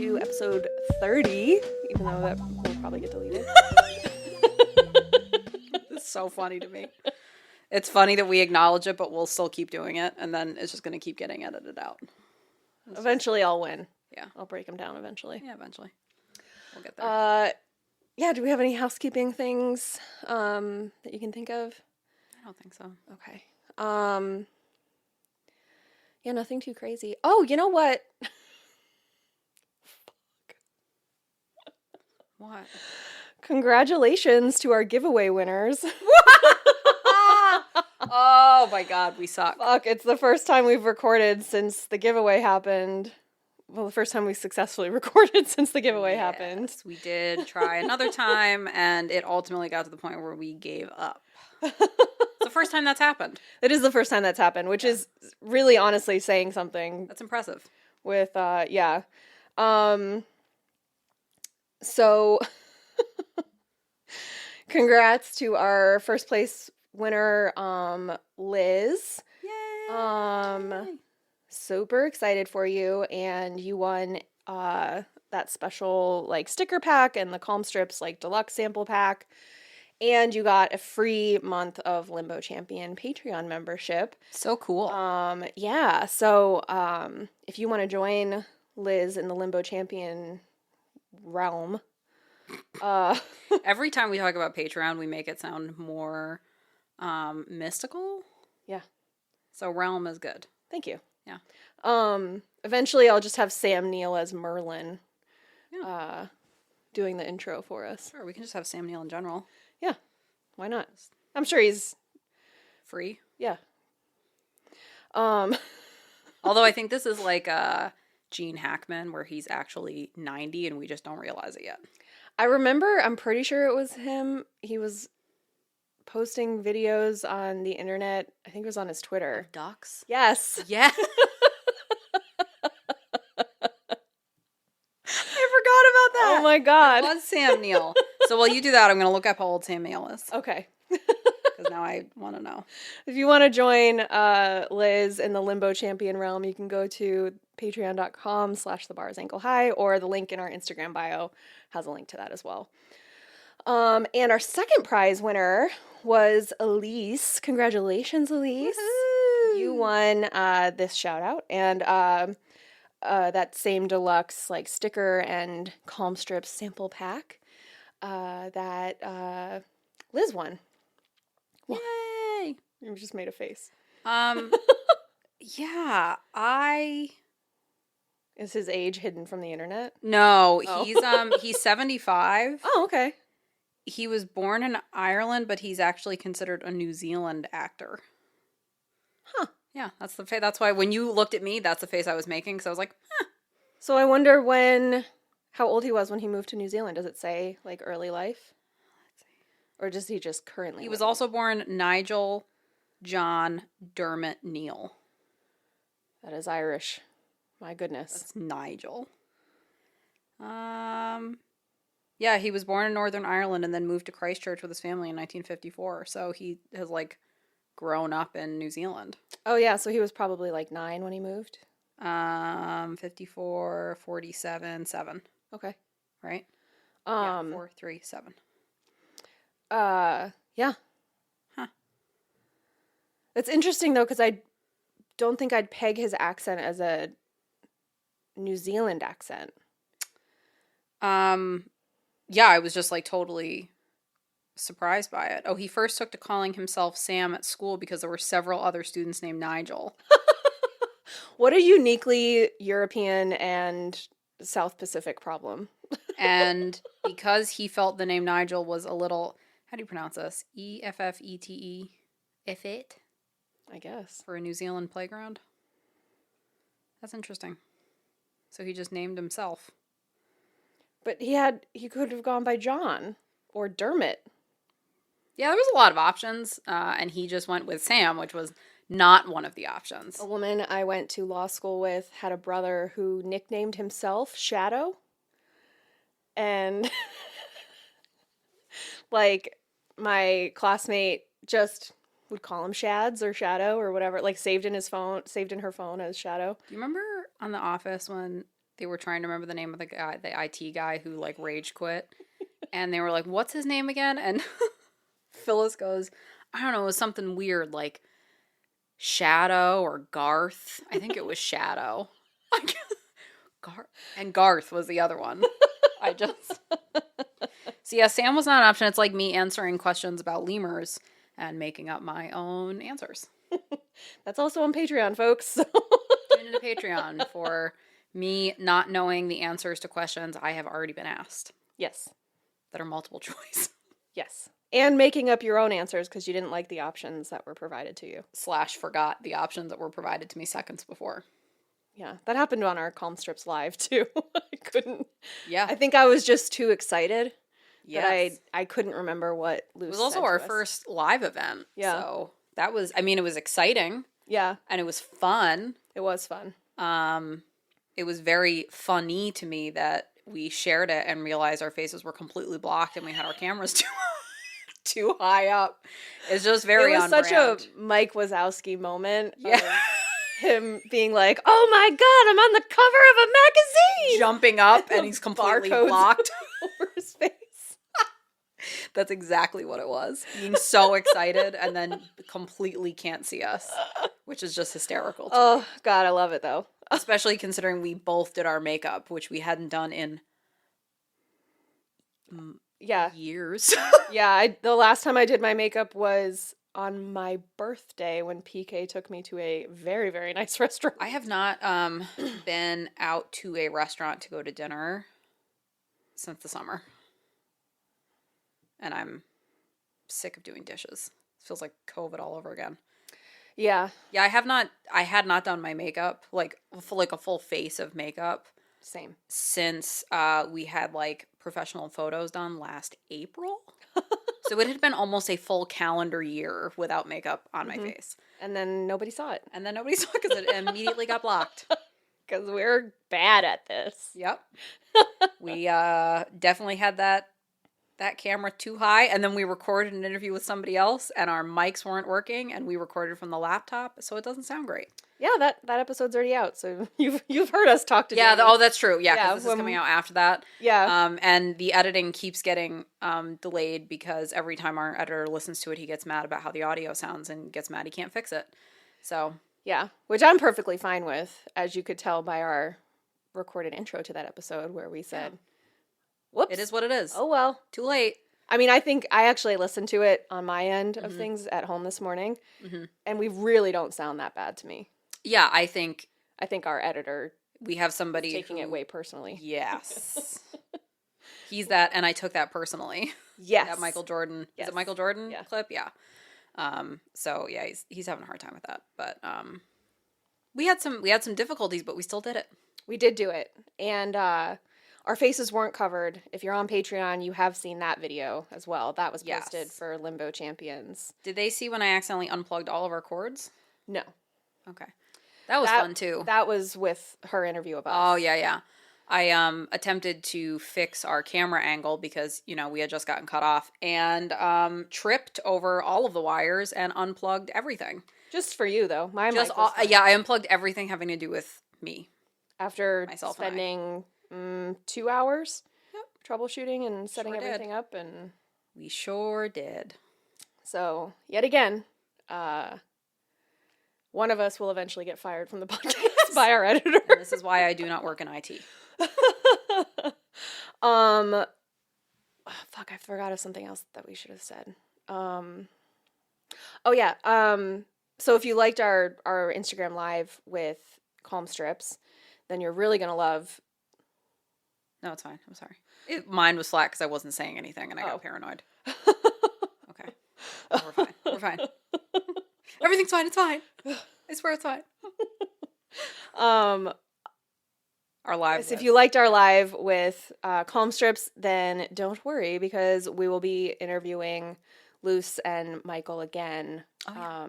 to episode 30, even though that will probably get deleted. It's so funny to me. It's funny that we acknowledge it, but we'll still keep doing it, and then it's just going to keep getting edited out. Eventually I'll win. Yeah. I'll break them down eventually. Yeah, eventually. We'll get there. Yeah, do we have any housekeeping things that you can think of? I don't think so. Okay. Yeah, nothing too crazy. Oh, you know what? Fuck. What? Congratulations to our giveaway winners. Oh my god, we suck. Fuck, it's the first time we've recorded since the giveaway happened. Well, the first time we successfully recorded since the giveaway happened. We did try another time, and it ultimately got to the point where we gave up. It's the first time that's happened. It is the first time that's happened, which is really honestly saying something. That's impressive. With, yeah. So, congrats to our first place winner, Liz. Yay! Super excited for you, and you won that special like sticker pack and the Calm Strips like deluxe sample pack, and you got a free month of Limbo Champion Patreon membership. So cool. Yeah. So if you want to join Liz in the Limbo Champion realm, every time we talk about Patreon, we make it sound more mystical. Yeah. So realm is good. Thank you. Yeah. Eventually I'll just have Sam Neill as Merlin Yeah. doing the intro for us. Sure, we can just have Sam Neill in general. Yeah. Why not? I'm sure he's Free. yeah. Although I think this is like Gene Hackman, where he's actually 90 and we just don't realize it yet. I'm pretty sure it was him. He was posting videos on the internet. I think it was on his Twitter. Ducks? Yes. Yeah. I forgot about that. Oh my god. It was Sam Neill. So while you do that, I'm going to look up how old Sam Neill is. Okay. Because now I want to know. If you want to join Liz in the Limbo Champion realm, you can go to patreon.com/thebarsankle-high, or the link in our Instagram bio has a link to that as well. And our second prize winner was Elise. Congratulations, Elise. Woo-hoo! You won this shout out and that same deluxe like sticker and Calm Strips sample pack that Liz won. Yay! You just made a face. Yeah, Is his age hidden from the internet? No, Oh. he's 75. Oh, okay. He was born in Ireland, but he's actually considered a New Zealand actor. Huh. Yeah, that's the that's why when you looked at me, that's the face I was making, because I was like, huh. So I wonder how old he was when he moved to New Zealand. Does it say, like, early life? Let's see. Or does he just currently He was live? also born Nigel John Dermot Neal. That is Irish. My goodness. That's Nigel. Yeah, he was born in Northern Ireland and then moved to Christchurch with his family in 1954. So he has, like, grown up in New Zealand. Oh, yeah, so he was probably, like, 9 when he moved? 54, 47, 7. Okay. Right? Yeah, 4, 3, 7. Yeah. Huh. It's interesting, though, because I don't think I'd peg his accent as a New Zealand accent. Yeah, I was just, like, totally surprised by it. Oh, he first took to calling himself Sam at school because there were several other students named Nigel. What a uniquely European and South Pacific problem. And because he felt the name Nigel was a little, how do you pronounce this? E-F-F-E-T-E? Effete? I guess. For a New Zealand playground? That's interesting. So he just named himself. But he could have gone by John or Dermot. Yeah, there was a lot of options, and he just went with Sam, which was not one of the options. A woman I went to law school with had a brother who nicknamed himself Shadow. And like my classmate just would call him Shads or Shadow or whatever, like saved in her phone as Shadow. Do you remember on The Office when, I they were trying to remember the name of the guy, the IT guy who like rage quit. And they were like, what's his name again? And Phyllis goes, I don't know, it was something weird like Shadow or Garth. I think it was Shadow. And Garth was the other one. I just... So yeah, Sam was not an option. It's like me answering questions about lemurs and making up my own answers. That's also on Patreon, folks. So. Tune into Patreon for me not knowing the answers to questions I have already been asked. Yes. That are multiple choice. Yes. And making up your own answers because you didn't like the options that were provided to you. / forgot the options that were provided to me seconds before. Yeah, that happened on our Calm Strips live too. I couldn't. Yeah. I think I was just too excited. Yes. But I couldn't remember what Luce It was also our first live event. Yeah. So that was, I mean, it was exciting. Yeah. And it was fun. It was fun. It was very funny to me that we shared it and realized our faces were completely blocked and we had our cameras too high up. It's just very on brand. It was such a Mike Wazowski moment. Yeah. Him being like, oh my God, I'm on the cover of a magazine! Jumping up and he's completely blocked over his face. That's exactly what it was. Being so excited and then completely can't see us, which is just hysterical. Oh, God, I love it, though. Especially considering we both did our makeup, which we hadn't done in years. Yeah, the last time I did my makeup was on my birthday when PK took me to a very, very nice restaurant. I have not been out to a restaurant to go to dinner since the summer. And I'm sick of doing dishes. It feels like COVID all over again. Yeah. Yeah, I had not done my makeup, like a full face of makeup. Same. Since we had like professional photos done last April. So it had been almost a full calendar year without makeup on my face. And then nobody saw it. And then nobody saw it because it immediately got blocked. Because we're bad at this. Yep. We definitely had that camera too high, and then we recorded an interview with somebody else and our mics weren't working and we recorded from the laptop, so it doesn't sound great. Yeah, that episode's already out, so you've heard us talk to Yeah, Jamie. that's true. Yeah, because this is coming out after that. Yeah. And the editing keeps getting delayed because every time our editor listens to it, he gets mad about how the audio sounds and gets mad he can't fix it. So yeah, which I'm perfectly fine with, as you could tell by our recorded intro to that episode where we said, whoops. It is what it is. Oh, well. Too late. I mean, I think I actually listened to it on my end of things at home this morning, and we really don't sound that bad to me. Yeah, I think our editor we have somebody taking it way personally. Yes. He's that, and I took that personally. Yes. That Michael Jordan. Yes. Is it Michael Jordan Yeah. clip? Yeah. So yeah, he's having a hard time with that. But we had some difficulties, but we still did it. We did do it. And our faces weren't covered. If you're on Patreon, you have seen that video as well. That was posted for Limbo Champions. Did they see when I accidentally unplugged all of our cords? No. Okay. That was fun too. That was with her interview of us. Oh, yeah. I attempted to fix our camera angle because, we had just gotten cut off and tripped over all of the wires and unplugged everything. Just for you, though. My mic was fine. I unplugged everything having to do with me. After myself spending 2 hours troubleshooting and setting Sure everything up. And we sure did. So, yet again, one of us will eventually get fired from the podcast by our editor. And this is why I do not work in IT. Fuck, I forgot of something else that we should have said. Oh yeah. So if you liked our Instagram live with Calm Strips, then you're really gonna love. No, it's fine. I'm sorry. Mine was flat because I wasn't saying anything and I got paranoid. Okay. We're fine. We're fine. Everything's fine. It's fine. I swear it's fine. Our live. So if you liked our live with Calm Strips, then don't worry because we will be interviewing Luce and Michael again. Oh, yeah.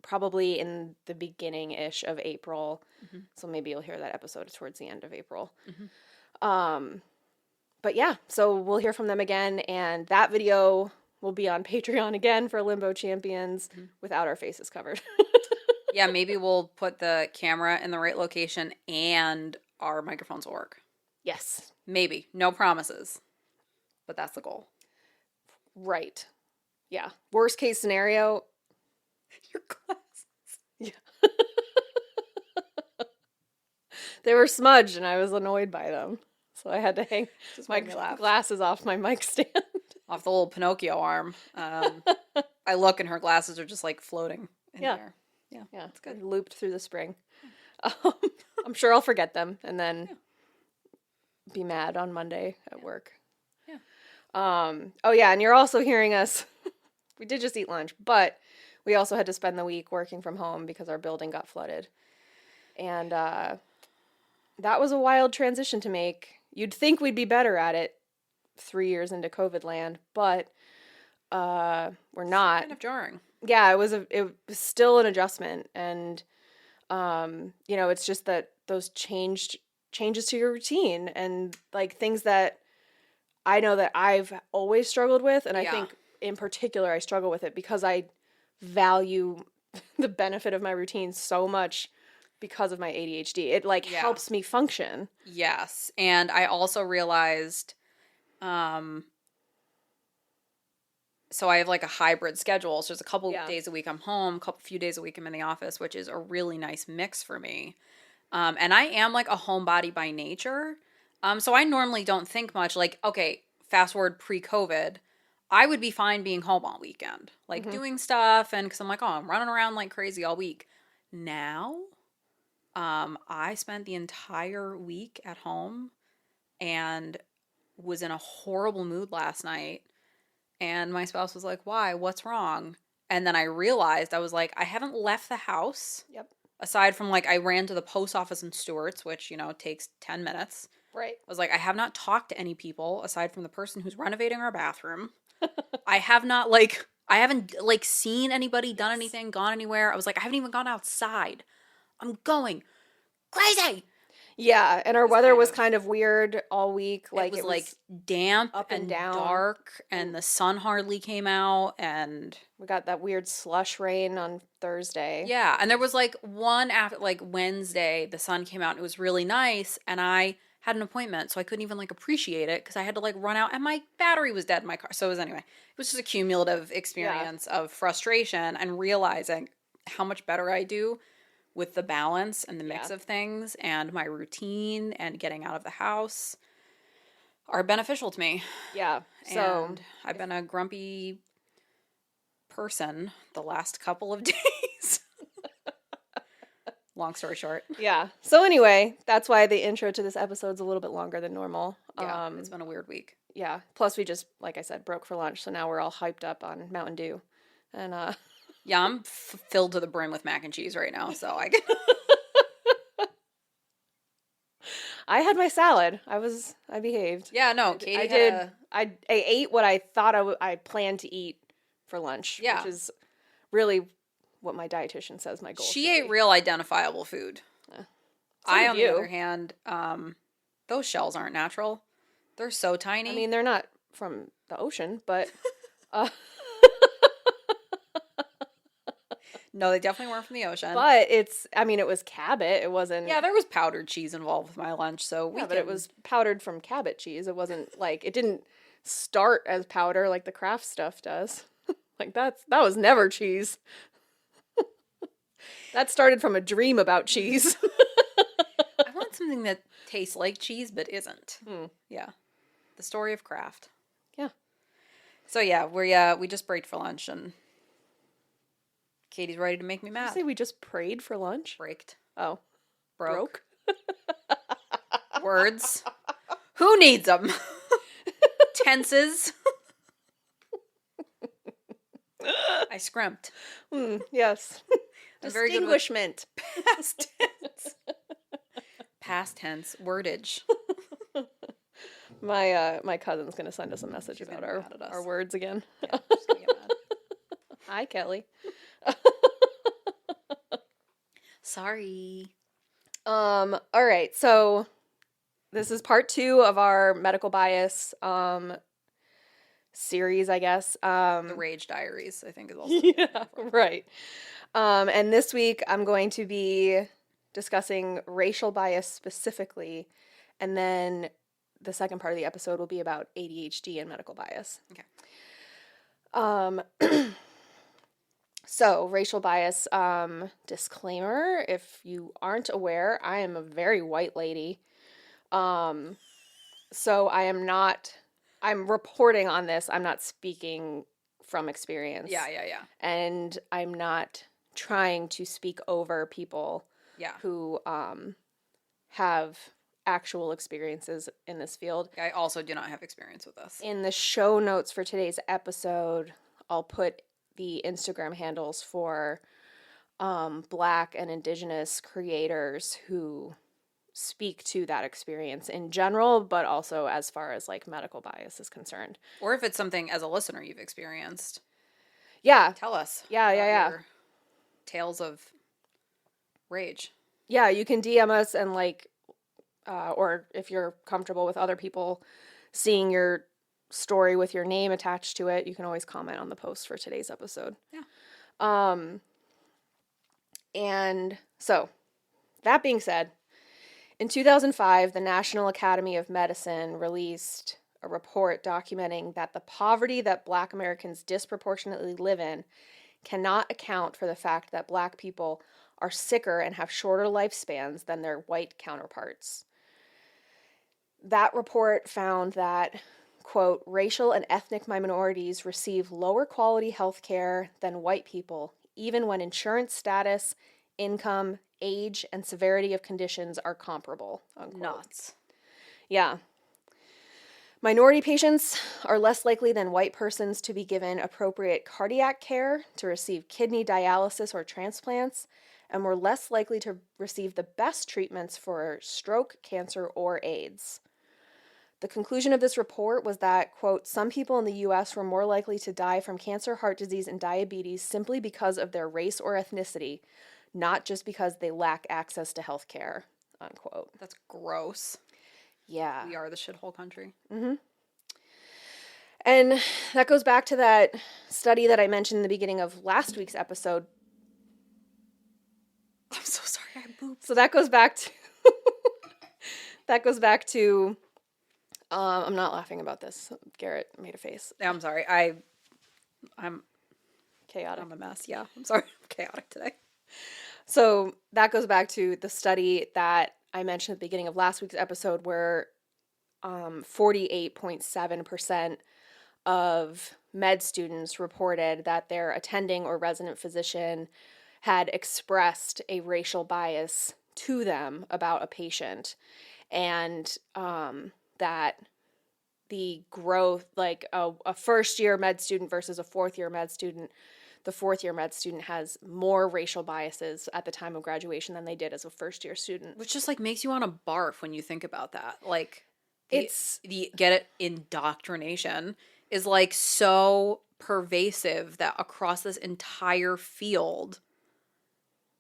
Probably in the beginning-ish of April. Mm-hmm. So maybe you'll hear that episode towards the end of April. Mm-hmm. But yeah, so we'll hear from them again, and that video will be on Patreon again for Limbo Champions without our faces covered. Yeah, maybe we'll put the camera in the right location and our microphones will work. Yes. Maybe. No promises. But that's the goal. Right. Yeah. Worst case scenario. Your glasses. Yeah. They were smudged and I was annoyed by them. So I had to hang my glasses off my mic stand. Off the little Pinocchio arm. I look and her glasses are just like floating in there. Yeah. Yeah. That's good. Looped through the spring. I'm sure I'll forget them and then be mad on Monday at work. Yeah. Oh yeah, and you're also hearing us. We did just eat lunch, but we also had to spend the week working from home because our building got flooded. And that was a wild transition to make. You'd think we'd be better at it 3 years into COVID land, but we're not. Kind of jarring. Yeah, it was still an adjustment, and it's just that those changes to your routine and like things that I know that I've always struggled with, and I think in particular I struggle with it because I value the benefit of my routine so much because of my ADHD. It helps me function. Yes. And I also realized so I have like a hybrid schedule. So there's a couple days a week I'm home, few days a week I'm in the office, which is a really nice mix for me. And I am like a homebody by nature. So I normally don't think much like, okay, fast forward pre-COVID, I would be fine being home all weekend, like doing stuff. And cause I'm like, oh, I'm running around like crazy all week. Now, I spent the entire week at home and was in a horrible mood last night. And my spouse was like, why? What's wrong? And then I realized, I was like, I haven't left the house. Yep. Aside from like, I ran to the post office in Stewart's, which, takes 10 minutes. Right. I was like, I have not talked to any people aside from the person who's renovating our bathroom. I haven't seen anybody, done anything, gone anywhere. I was like, I haven't even gone outside. I'm going crazy. Yeah, and our weather was kind of weird all week. Like it was like damp up and down, dark, and the sun hardly came out, and we got that weird slush rain on Thursday. Yeah, and there was like one after like Wednesday, the sun came out and it was really nice, and I had an appointment, so I couldn't even like appreciate it because I had to like run out and my battery was dead in my car. So it was just a cumulative experience of frustration and realizing how much better I do with the balance and the mix of things, and my routine and getting out of the house are beneficial to me. Yeah. So and I've been a grumpy person the last couple of days. Long story short. Yeah. So anyway, that's why the intro to this episode's a little bit longer than normal. Yeah, it's been a weird week. Yeah. Plus we just, like I said, broke for lunch, so now we're all hyped up on Mountain Dew. And yeah, I'm filled to the brim with mac and cheese right now, so I can... I had my salad. I behaved. Yeah, no, Katie I ate what I thought I planned to eat for lunch, which is really what my dietitian says my goal should be. She ate real identifiable food. I, on the other hand, those shells aren't natural. They're so tiny. I mean, they're not from the ocean, but... No, they definitely weren't from the ocean. But it was Cabot. It wasn't... Yeah, there was powdered cheese involved with my lunch, so but it was powdered from Cabot cheese. It wasn't like... It didn't start as powder like the Kraft stuff does. Like, that was never cheese. That started from a dream about cheese. I want something that tastes like cheese but isn't. Yeah. The story of Kraft. Yeah. So yeah, we just braked for lunch and Katie's ready to make me mad. Did you say we just prayed for lunch? Braked. Oh. Broke. Words. Who needs them? Tenses. I scrimped. Yes. Distinguishment. Past tense. Past tense. Wordage. My cousin's going to send us a message about our words again. Yeah, she's gonna get mad. Hi, Kelly. Sorry. All right. So this is part 2 of our medical bias series, I guess. The Rage Diaries, I think, is also right. And this week I'm going to be discussing racial bias specifically, and then the second part of the episode will be about ADHD and medical bias. Okay. So, racial bias, disclaimer, if you aren't aware, I am a very white lady. So I'm reporting on this. I'm not speaking from experience. Yeah. And I'm not trying to speak over people who have actual experiences in this field. I also do not have experience with this. In the show notes for today's episode, I'll put the Instagram handles for Black and Indigenous creators who speak to that experience in general, but also as far as like medical bias is concerned. Or if it's something as a listener you've experienced. Yeah. Tell us. Yeah. Your tales of rage. Yeah, you can DM us and like, or if you're comfortable with other people seeing your story with your name attached to it, you can always comment on the post for today's episode. Yeah. And so, that being said, in 2005, the National Academy of Medicine released a report documenting that the poverty that Black Americans disproportionately live in cannot account for the fact that Black people are sicker and have shorter lifespans than their white counterparts. That report found that, quote, racial and ethnic minorities receive lower quality health care than white people, even when insurance status, income, age, and severity of conditions are comparable, unquote. Nuts. Yeah. Minority patients are less likely than white persons to be given appropriate cardiac care, to receive kidney dialysis or transplants, and were less likely to receive the best treatments for stroke, cancer, or AIDS. The conclusion of this report was that, quote, some people in the U.S. were more likely to die from cancer, heart disease, and diabetes simply because of their race or ethnicity, not just because they lack access to health care, unquote. That's gross. Yeah. We are the shithole country. Mm-hmm. And that goes back to that study that I mentioned in the beginning of last week's episode. I'm so sorry, I booped. So that goes back to, I'm not laughing about this. Garet made a face. Yeah, I'm sorry. I'm Chaotic. I'm a mess. Yeah, I'm sorry. I'm chaotic today. So that goes back to the study that I mentioned at the beginning of last week's episode where 48.7% of med students reported that their attending or resident physician had expressed a racial bias to them about a patient, and that the growth, like a first-year med student versus a fourth-year med student, the fourth-year med student has more racial biases at the time of graduation than they did as a first-year student. Which just, like, makes you want to barf when you think about that. Like, It's... the Garet indoctrination is, like, so pervasive that across this entire field,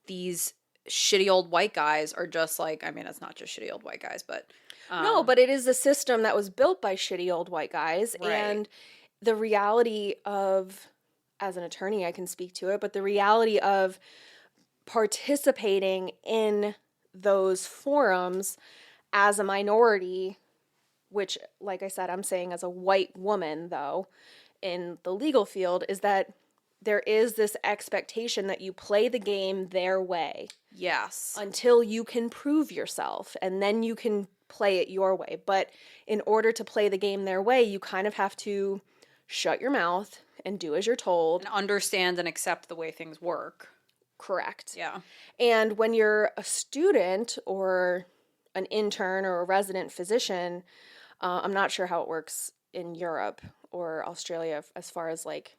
these shitty old white guys are just, like, I mean, it's not just shitty old white guys, but... No, but it is a system that was built by shitty old white guys, Right. and the reality of... as an attorney, I can speak to it, but the reality of participating in those forums as a minority, which, like I said, I'm saying as a white woman, though, in the legal field, is that there is this expectation that you play the game their way. Yes. Until you can prove yourself, and then you can play it your way. But in order to play the game their way, you kind of have to shut your mouth and do as you're told. And understand and accept the way things work. Correct. Yeah. And when you're a student or an intern or a resident physician, I'm not sure how it works in Europe or Australia as far as like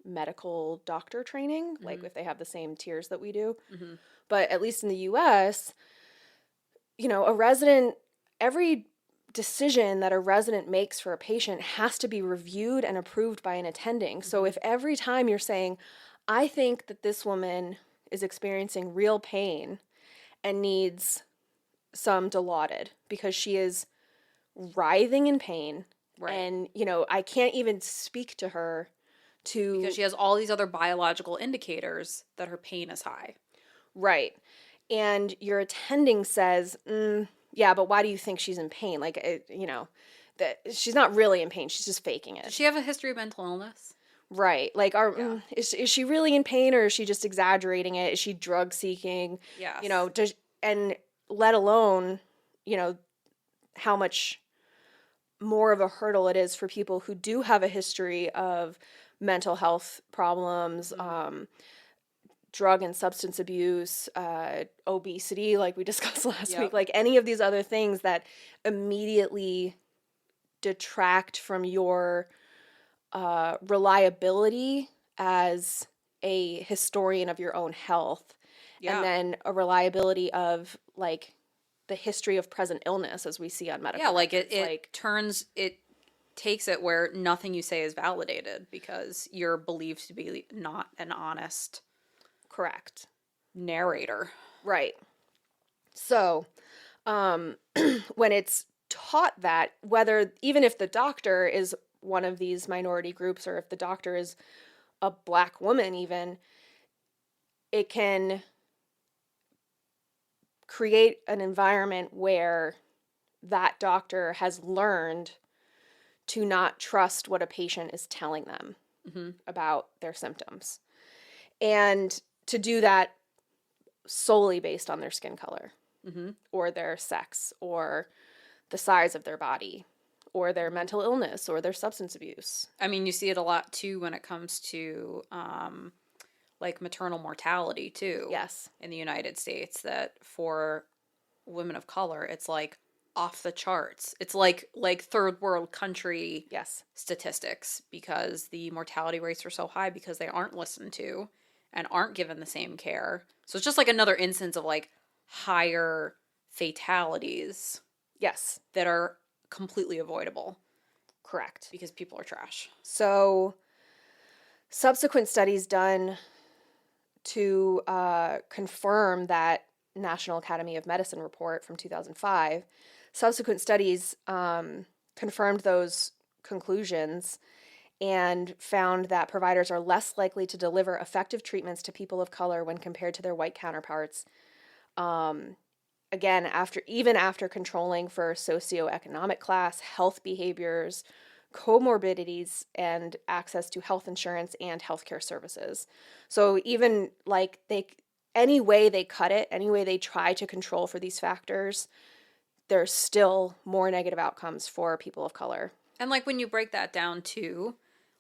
medical doctor training, mm-hmm. like if they have the same tiers that we do. Mm-hmm. But at least in the US, you know, every decision that a resident makes for a patient has to be reviewed and approved by an attending. Mm-hmm. So if every time you're saying, I think that this woman is experiencing real pain and needs some Dilaudid because she is writhing in pain, right. And, you know, I can't even speak to her because she has all these other biological indicators that her pain is high. Right. and your attending says, yeah, but why do you think she's in pain? Like, that she's not really in pain. She's just faking Does it. she have a history of mental illness? Right. Like, Yeah. is she really in pain, or is she just exaggerating it? Is she drug seeking? Yes. And let alone, you know, how much more of a hurdle it is for people who do have a history of mental health problems, drug and substance abuse, obesity, like we discussed last week, Yep. like any of these other things that immediately detract from your reliability as a historian of your own health, and Yeah. then a reliability of like the history of present illness as we see on Yeah, medical like records. it takes it where nothing you say is validated because you're believed to be not an honest Correct. narrator. Right. So, when it's taught that, whether even if the doctor is one of these minority groups, or if the doctor is a black woman, even, it can create an environment where that doctor has learned to not trust what a patient is telling them about their symptoms, and to do that solely based on their skin color, or their sex, or the size of their body, or their mental illness, or their substance abuse. I mean, you see it a lot too when it comes to like maternal mortality too. Yes. In the United States, that for women of color, it's like off the charts. It's like third world country Yes. statistics because the mortality rates are so high because they aren't listened to and aren't given the same care. So it's just like another instance of like higher fatalities Yes. that are completely avoidable Correct. because people are trash. So, subsequent studies done to confirm that National Academy of Medicine report from 2005, subsequent studies confirmed those conclusions and found that providers are less likely to deliver effective treatments to people of color when compared to their white counterparts. Again, even after controlling for socioeconomic class, health behaviors, comorbidities, and access to health insurance and healthcare services. So even like any way they cut it, any way they try to control for these factors, there's still more negative outcomes for people of color. And like when you break that down too,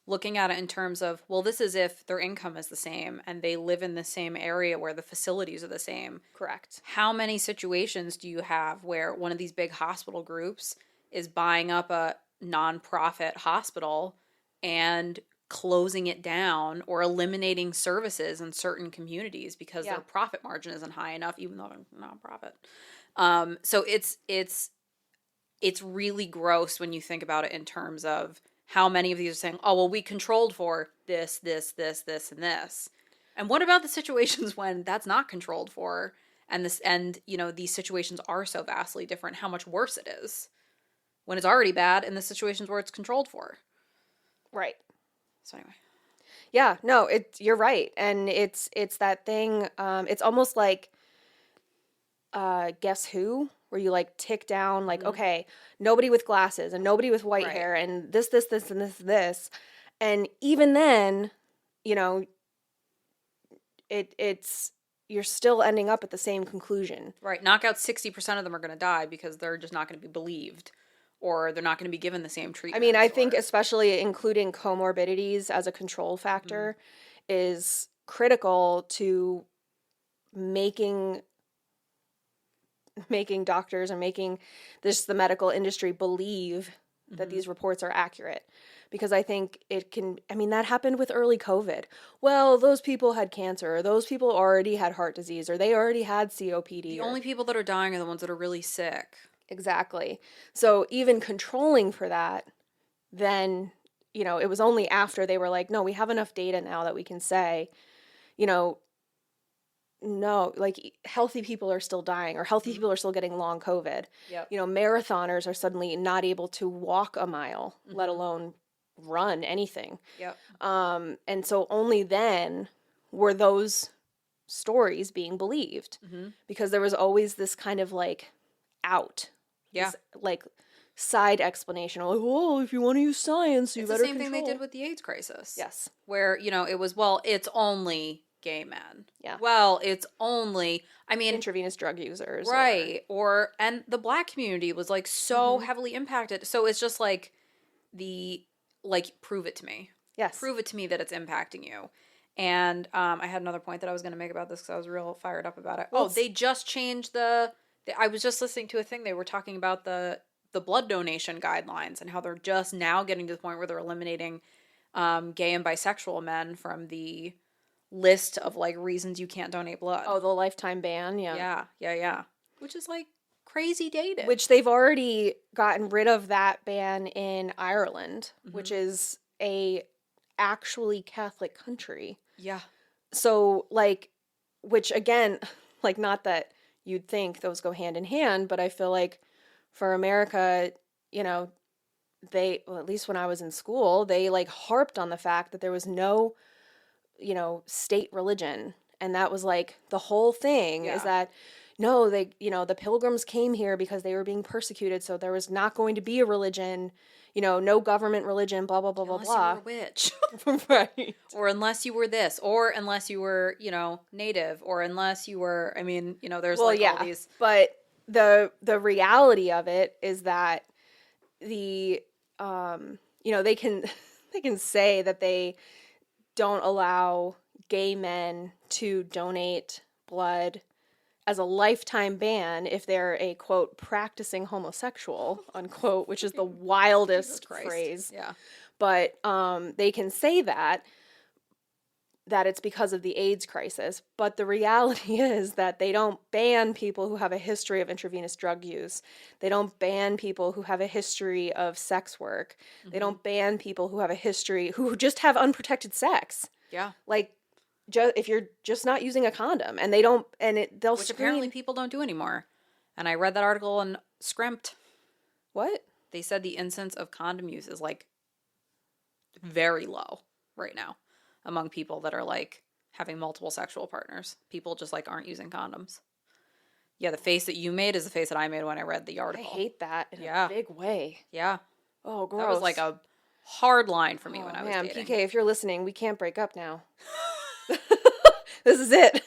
looking at it in terms of, well, this is if their income is the same and they live in the same area where the facilities are the same. Correct. How many situations do you have where one of these big hospital groups is buying up a nonprofit hospital and closing it down or eliminating services in certain communities because their profit margin isn't high enough, even though they're nonprofit. So it's really gross when you think about it in terms of how many of these are saying, oh, well, we controlled for this, this, this, this, and this. And what about the situations when that's not controlled for, and these situations are so vastly different, how much worse it is when it's already bad in the situations where it's controlled for. Right. So anyway. Yeah, no, you're right. And it's that thing, it's almost like Guess Who, where you like tick down like, okay, nobody with glasses and nobody with white hair and this, and this. And even then, it's you're still ending up at the same conclusion. Right. Knock out 60% of them are going to die because they're just not going to be believed, or they're not going to be given the same treatment. I mean, I think especially including comorbidities as a control factor is critical to making doctors and making the medical industry believe that these reports are accurate. Because I think that happened with early COVID. Well, those people had cancer, or those people already had heart disease, or they already had COPD. The only people that are dying are the ones that are really sick. Exactly. So even controlling for that, then, it was only after they were like, no, we have enough data now that we can say, no, like healthy people are still dying, or healthy people are still getting long COVID. Yep. Marathoners are suddenly not able to walk a mile, let alone run anything. Yep. And so only then were those stories being believed Mm-hmm. because there was always this kind of like out, Yeah. this like side explanation, like, oh, if you want to use science, you It's the better same thing they control. did with the AIDS crisis. Yes. Where, it was, well, it's only gay men. Yeah. Well, it's only, I mean, Intravenous drug users. right. And the black community was like so heavily impacted. So it's just like prove it to me. Yes. Prove it to me that it's impacting you. And I had another point that I was going to make about this because I was real fired up about it. Well, they just changed I was just listening to a thing. They were talking about the blood donation guidelines and how they're just now getting to the point where they're eliminating gay and bisexual men from the list of like reasons you can't donate blood. Oh, the lifetime ban, yeah. Yeah. Which is like crazy dated. Which they've already gotten rid of that ban in Ireland, which is a actually Catholic country. Yeah. So like, which again, like not that you'd think those go hand in hand, but I feel like for America, they, well, at least when I was in school, they like harped on the fact that there was no, state religion. And that was like the whole thing is that no, they, the pilgrims came here because they were being persecuted. So there was not going to be a religion, no government religion, blah, blah, blah, blah, blah. Unless you were a witch. Right. Or unless you were this, or unless you were, native, or unless you were, there's all these. But the reality of it is that they can say that they don't allow gay men to donate blood as a lifetime ban if they're a, quote, practicing homosexual, unquote, which is the wildest phrase. Yeah. But they can say that it's because of the AIDS crisis. But the reality is that they don't ban people who have a history of intravenous drug use. They don't ban people who have a history of sex work. They don't ban people who have a history, who just have unprotected sex. Yeah. Like, if you're just not using a condom, and they'll which apparently people don't do anymore. And I read that article and scrimped. What? They said the incidence of condom use is like very low right now among people that are like having multiple sexual partners. People just like aren't using condoms. Yeah, the face that you made is the face that I made when I read the article. I hate that in a big way. Yeah. Oh, gross. That was like a hard line for me when I was dating. PK, if you're listening, we can't break up now. This is it.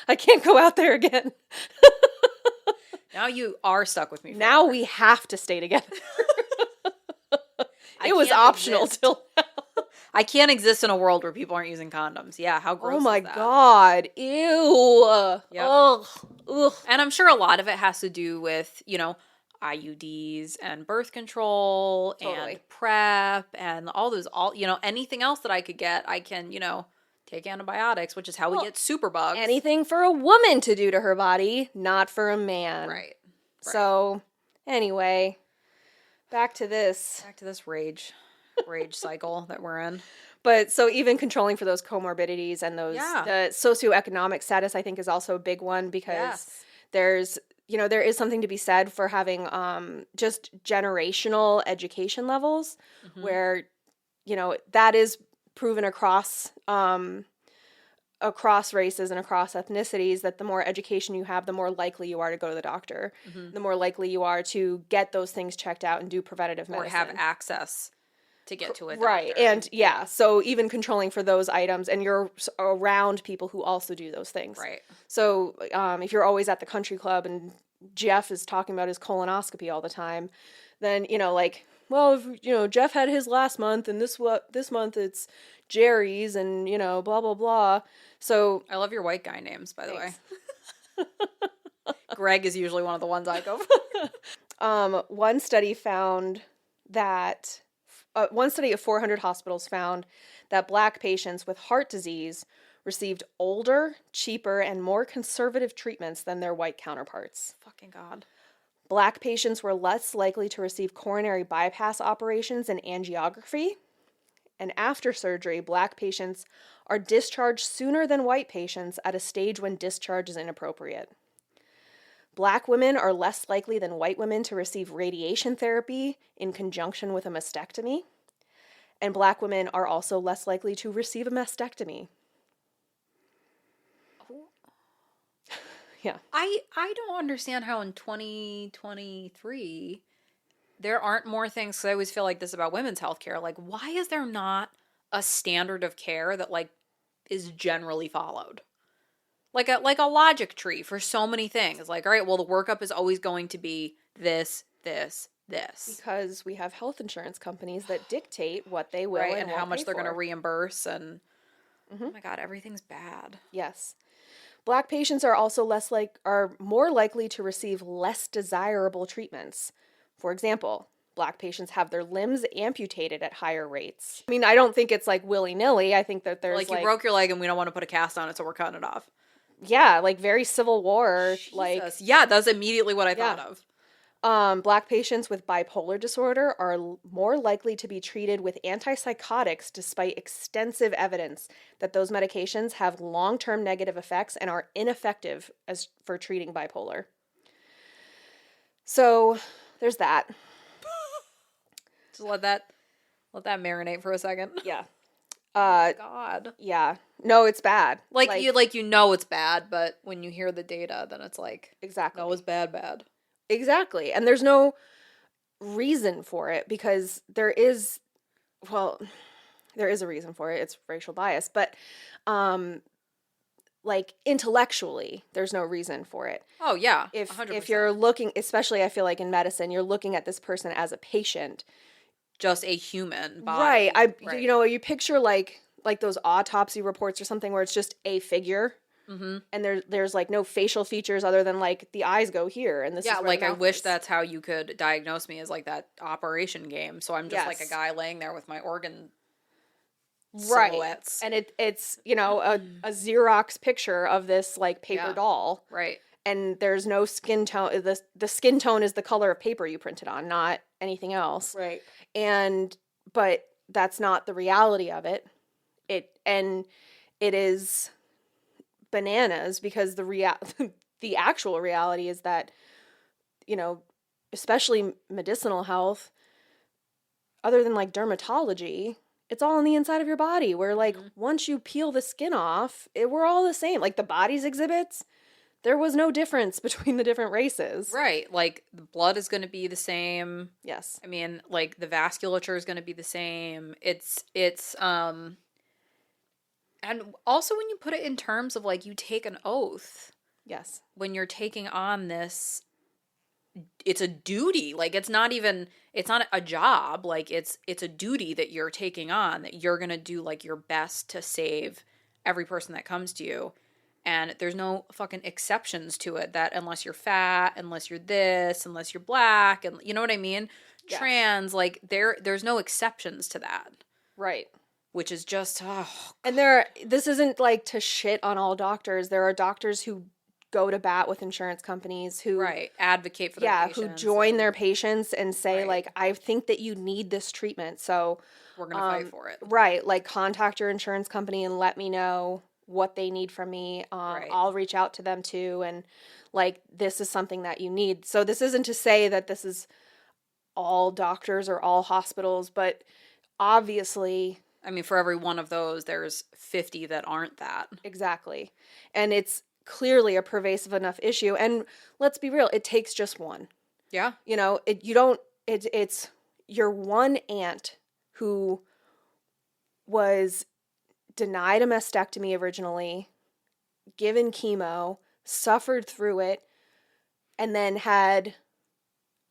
I can't go out there again. Now you are stuck with me forever. Now we have to stay together. It was optional till now. I can't exist in a world where people aren't using condoms. Yeah, how gross is that? Oh my God. Ew. Yep. Ugh. And I'm sure a lot of it has to do with, IUDs and birth control and PrEP and anything else that I could get, I can, take antibiotics, which is how we get superbugs. Anything for a woman to do to her body, not for a man. Right. So, anyway, back to this rage cycle that we're in. But so even controlling for those comorbidities and those, the socioeconomic status, I think, is also a big one because there is something to be said for having just generational education levels where, that is proven across races and across ethnicities that the more education you have, the more likely you are to go to the doctor, the more likely you are to get those things checked out and do preventative medicine. Or have access to get to a doctor. Right. And so even controlling for those items, and you're around people who also do those things. Right. So if you're always at the country club and Jeff is talking about his colonoscopy all the time, then, well, if, Jeff had his last month and this month it's Jerry's and, blah, blah, blah. So I love your white guy names, by the way. Greg is usually one of the ones I go for. One study of 400 hospitals found that Black patients with heart disease received older, cheaper, and more conservative treatments than their white counterparts. Fucking God. Black patients were less likely to receive coronary bypass operations and angiography. And after surgery, Black patients are discharged sooner than white patients at a stage when discharge is inappropriate. Black women are less likely than white women to receive radiation therapy in conjunction with a mastectomy. And Black women are also less likely to receive a mastectomy. Yeah. I don't understand how in 2023 there aren't more things, 'cause I always feel like this about women's healthcare. Like, why is there not a standard of care that like is generally followed? Like a logic tree for so many things. Like, all right, well, the workup is always going to be this, this, this. Because we have health insurance companies that dictate what they will Right, and and how won't much pay they're going to for. reimburse, and oh my God, everything's bad. Yes. Black patients are also are more likely to receive less desirable treatments. For example, Black patients have their limbs amputated at higher rates. I mean, I don't think it's like willy-nilly. I think that there's Like, you broke your leg and we don't want to put a cast on it, so we're cutting it off. yeah, like very Civil War, Jesus. Yeah, that's immediately what I thought of. Black patients with bipolar disorder are more likely to be treated with antipsychotics despite extensive evidence that those medications have long-term negative effects and are ineffective as for treating bipolar. So, there's that. Just let that marinate for a second. Yeah. God. Yeah. No, it's bad. You know it's bad, but when you hear the data, then it's like, exactly. no, it's bad. Exactly. And there's no reason for it because there is a reason for it. It's racial bias, but like intellectually, there's no reason for it. Oh yeah. If 100%. if you're looking, especially I feel like in medicine, you're looking at this person as a patient, just a human body. Right. You picture like those autopsy reports or something where it's just a figure. Mm-hmm. And there's like no facial features other than like the eyes go here and this is where like the I mouth wish is. that's how you could diagnose me, as like that Operation game. So I'm just like a Yes. guy laying there with my organ right silhouettes. And it's a Xerox picture of this like paper doll, right? And there's no skin tone. The skin tone is the color of paper you printed on, not anything else, right? But that's not the reality of it. It is bananas because the actual reality is that, especially medicinal health, other than like dermatology, it's all on the inside of your body where like once you peel the skin off, we're all the same. Like the body's exhibits, there was no difference between the different races. Right. Like the blood is going to be the same. Yes. I mean, like the vasculature is going to be the same. It's and also when you put it in terms of like you take an oath. Yes. When you're taking on this, it's a duty. Like it's not a job. Like it's a duty that you're taking on, that you're going to do like your best to save every person that comes to you. And there's no fucking exceptions to it, that unless you're fat, unless you're this, unless you're black, and you know what I mean? Yes. Trans, like there's no exceptions to that. Right. Which is just, and this isn't like to shit on all doctors. There are doctors who go to bat with insurance companies who advocate for their patients. Who join their patients and say like, I think that you need this treatment, so we're gonna fight for it. Right, like contact your insurance company and let me know what they need from me. I'll reach out to them too, and like this is something that you need. So this isn't to say that this is all doctors or all hospitals, but obviously, I mean, for every one of those, there's 50 that aren't that. Exactly. And it's clearly a pervasive enough issue. And let's be real, it takes just one. Yeah. It's your one aunt who was denied a mastectomy originally, given chemo, suffered through it, and then had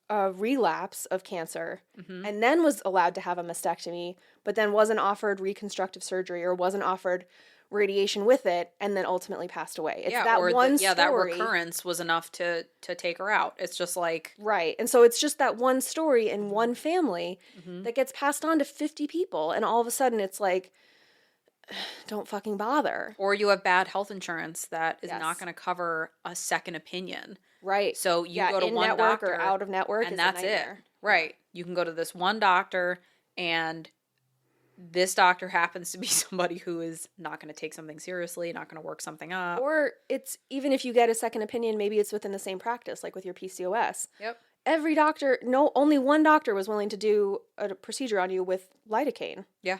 a relapse of cancer, and then was allowed to have a mastectomy, but then wasn't offered reconstructive surgery or wasn't offered radiation with it, and then ultimately passed away. It's that one story. That recurrence was enough to take her out. It's just like... Right. And so it's just that one story in one family that gets passed on to 50 people, and all of a sudden it's like, don't fucking bother. Or you have bad health insurance that is not going to cover a second opinion. Right. So you go to one doctor or out of network, and that's it. Right. You can go to this one doctor, and this doctor happens to be somebody who is not going to take something seriously, not going to work something up. Or it's, even if you get a second opinion, maybe it's within the same practice, like with your PCOS. Yep. Every doctor, only one doctor was willing to do a procedure on you with lidocaine. Yeah.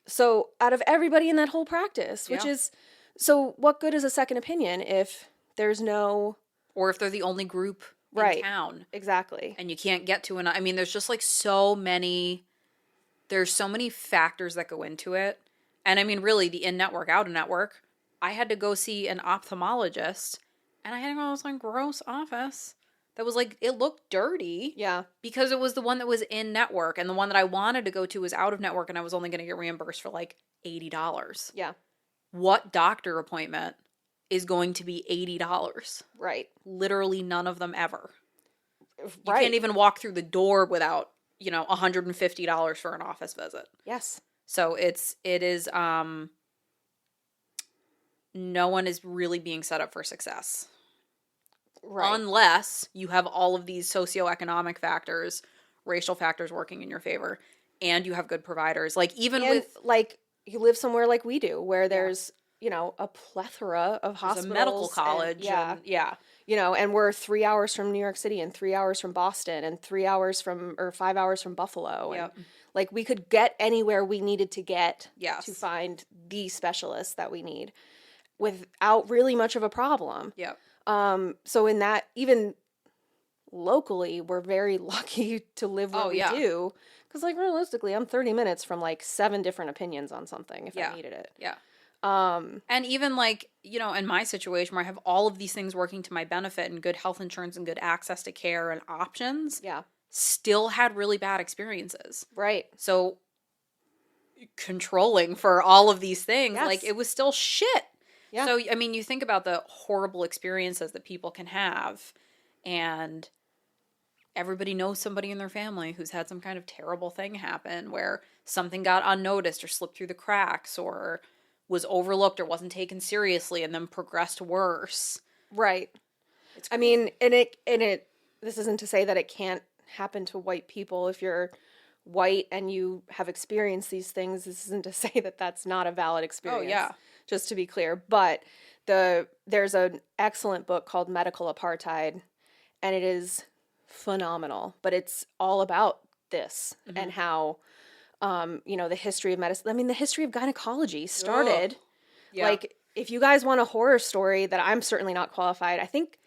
So out of everybody in that whole practice, which is, so what good is a second opinion if There's no Or if they're the only group right. in town. Exactly. And you can't get to I mean, there's just like there's so many factors that go into it. And I mean, really, the in-network, out-of-network, I had to go see an ophthalmologist, and I had to go to some gross office that was like, it looked dirty. Yeah. Because it was the one that was in-network, and the one that I wanted to go to was out-of-network, and I was only going to get reimbursed for like $80. Yeah. What doctor appointment is going to be $80? Right. Literally none of them ever. You Right. can't even walk through the door without, $150 for an office visit. Yes. So it is no one is really being set up for success. Right. Unless you have all of these socioeconomic factors, racial factors working in your favor, and you have good providers. Like like you live somewhere like we do, where there's a plethora of hospitals, a medical college, and we're 3 hours from New York City and 3 hours from Boston and 5 hours from Buffalo. Yep. And like we could get anywhere we needed to get Yes. to find the specialists that we need without really much of a problem. Yep. So in that, even locally, we're very lucky to live where we do. Because like realistically, I'm 30 minutes from like 7 different opinions on something if I needed it. Yeah. And even like, in my situation where I have all of these things working to my benefit and good health insurance and good access to care and options, still had really bad experiences. Right. So controlling for all of these things, like it was still shit. Yeah. So, I mean, you think about the horrible experiences that people can have, and everybody knows somebody in their family who's had some kind of terrible thing happen where something got unnoticed or slipped through the cracks or was overlooked or wasn't taken seriously and then progressed worse. Right. I mean, this isn't to say that it can't happen to white people. If you're white and you have experienced these things, this isn't to say that that's not a valid experience. Oh, yeah. Just to be clear. But there's an excellent book called Medical Apartheid, and it is phenomenal. But it's all about this and how, the history of medicine. I mean, the history of gynecology started. Yeah. Like, if you guys want a horror story that I'm certainly not qualified, I think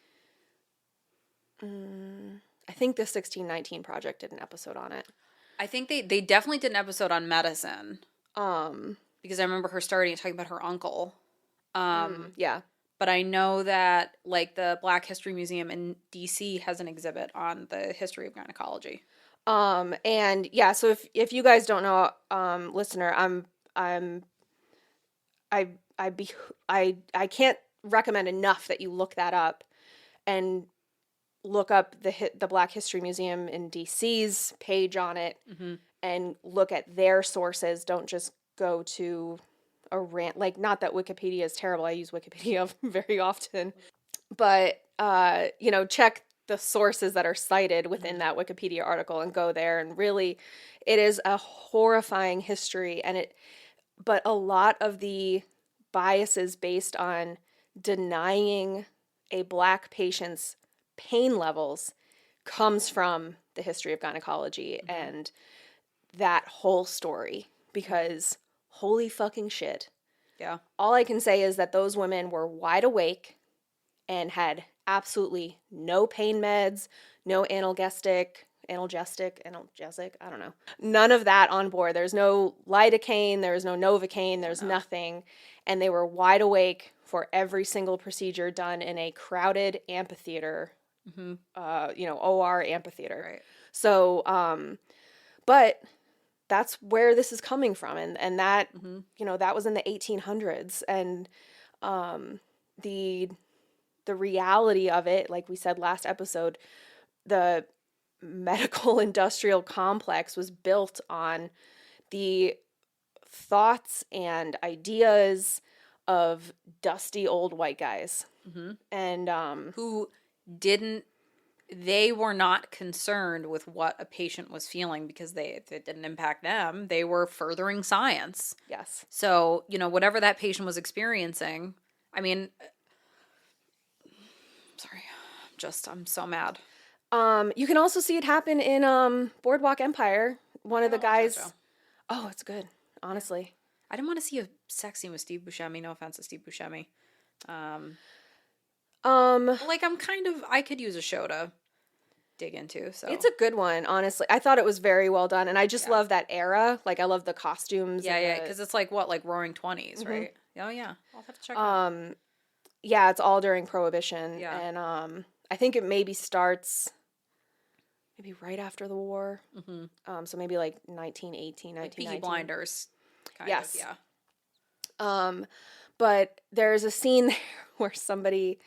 the 1619 Project did an episode on it. I think they definitely did an episode on medicine. Because I remember her talking about her uncle. Yeah. But I know that, like, the Black History Museum in D.C. has an exhibit on the history of gynecology. And yeah, so if you guys don't know, listener, I can't recommend enough that you look that up and look up the Black History Museum in DC's page on it and look at their sources. Don't just go to a rant. Like, not that Wikipedia is terrible. I use Wikipedia very often, but check the sources that are cited within that Wikipedia article and go there. And really, it is a horrifying history, but a lot of the biases based on denying a Black patient's pain levels comes from the history of gynecology and that whole story, because holy fucking shit. Yeah. All I can say is that those women were wide awake and had absolutely no pain meds, no analgesic, I don't know. None of that on board. There's no lidocaine, there's no Novocaine, there's nothing. And they were wide awake for every single procedure done in a crowded amphitheater, OR amphitheater. Right. So, but that's where this is coming from. And that, that was in the 1800s. And the reality of it, like we said last episode, the medical industrial complex was built on the thoughts and ideas of dusty old white guys. And who they were not concerned with what a patient was feeling because it didn't impact them. They were furthering science. Yes. So, whatever that patient was experiencing, I mean, sorry, I'm so mad. You can also see it happen in Boardwalk Empire. One of the guys. Oh, it's good. Honestly, I didn't want to see a sex scene with Steve Buscemi. No offense to Steve Buscemi. Like, I could use a show to dig into, so. It's a good one, honestly. I thought it was very well done, and I just Yeah. love that era. Like, I love the costumes. Yeah, and yeah, because it's like, what, like Roaring Twenties, right? Oh, yeah. I'll have to check it out. Yeah, it's all during Prohibition, Yeah. and I think it maybe starts maybe right after the war. So maybe like 1918, Like Peaky 1919. Blinders, kind Yes. of, yeah. But there's a scene there where somebody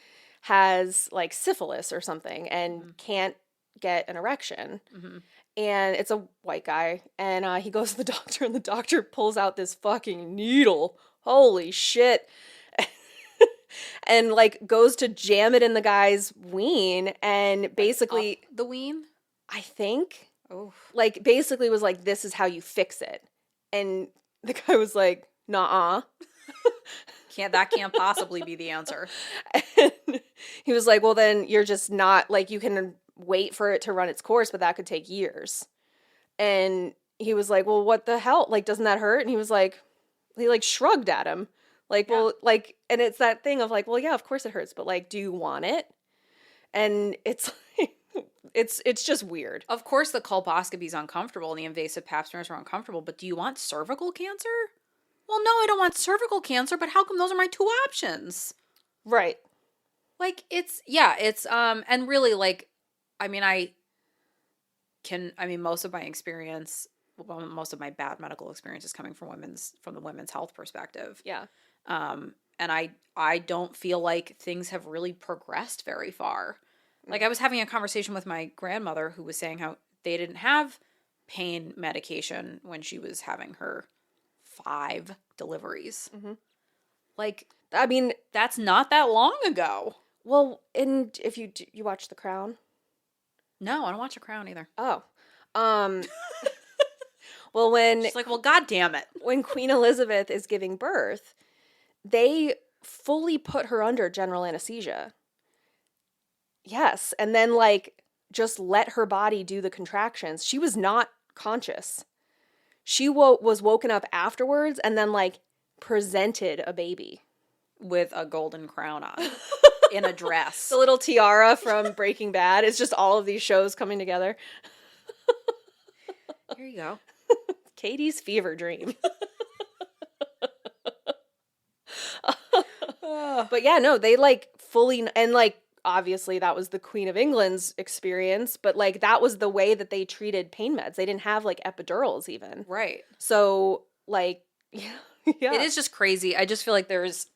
has like syphilis or something and can't get an erection. And it's a white guy, and he goes to the doctor, and the doctor pulls out this fucking needle. Holy shit. And like goes to jam it in the guy's ween, and basically, Up the ween? I think, Oh. like basically was like, this is how you fix it. And the guy was like, nah. That can't possibly be the answer. And he was like, well, then you're just not, like, you can wait for it to run its course, but that could take years. And he was like, well, what the hell? Like, doesn't that hurt? And he was like, he like shrugged at him. Like, Yeah. well, like, and it's that thing of like, well, yeah, of course it hurts, but like, do you want it? And it's like, it's just weird. Of course the colposcopy is uncomfortable and the invasive pap smears are uncomfortable, but do you want cervical cancer? Well, no, I don't want cervical cancer, but how come those are my two options? Right. Like, and really, like, most of my experience, well, most of my bad medical experience is coming from the women's health perspective. Yeah. And I don't feel like things have really progressed very far. Like, I was having a conversation with my grandmother who was saying how they didn't have pain medication when she was having her 5 deliveries. Like, I mean, that's not that long ago. well, and if you watch The Crown? No, I don't watch The Crown either. Oh. Well, when She's like, well, God damn it. when Queen Elizabeth is giving birth, they fully put her under general anesthesia. Yes, and then like just let her body do the contractions. She was not conscious. She was woken up afterwards and then like presented a baby With a golden crown on. In a dress. The little tiara from Breaking Bad. It's just all of these shows coming together. Here you go. Katie's fever dream. But yeah, no, they like fully, and like obviously that was the Queen of England's experience, but like that was the way that they treated pain meds. They didn't have like epidurals even. Right. So like, yeah. It is just crazy. I just feel like there's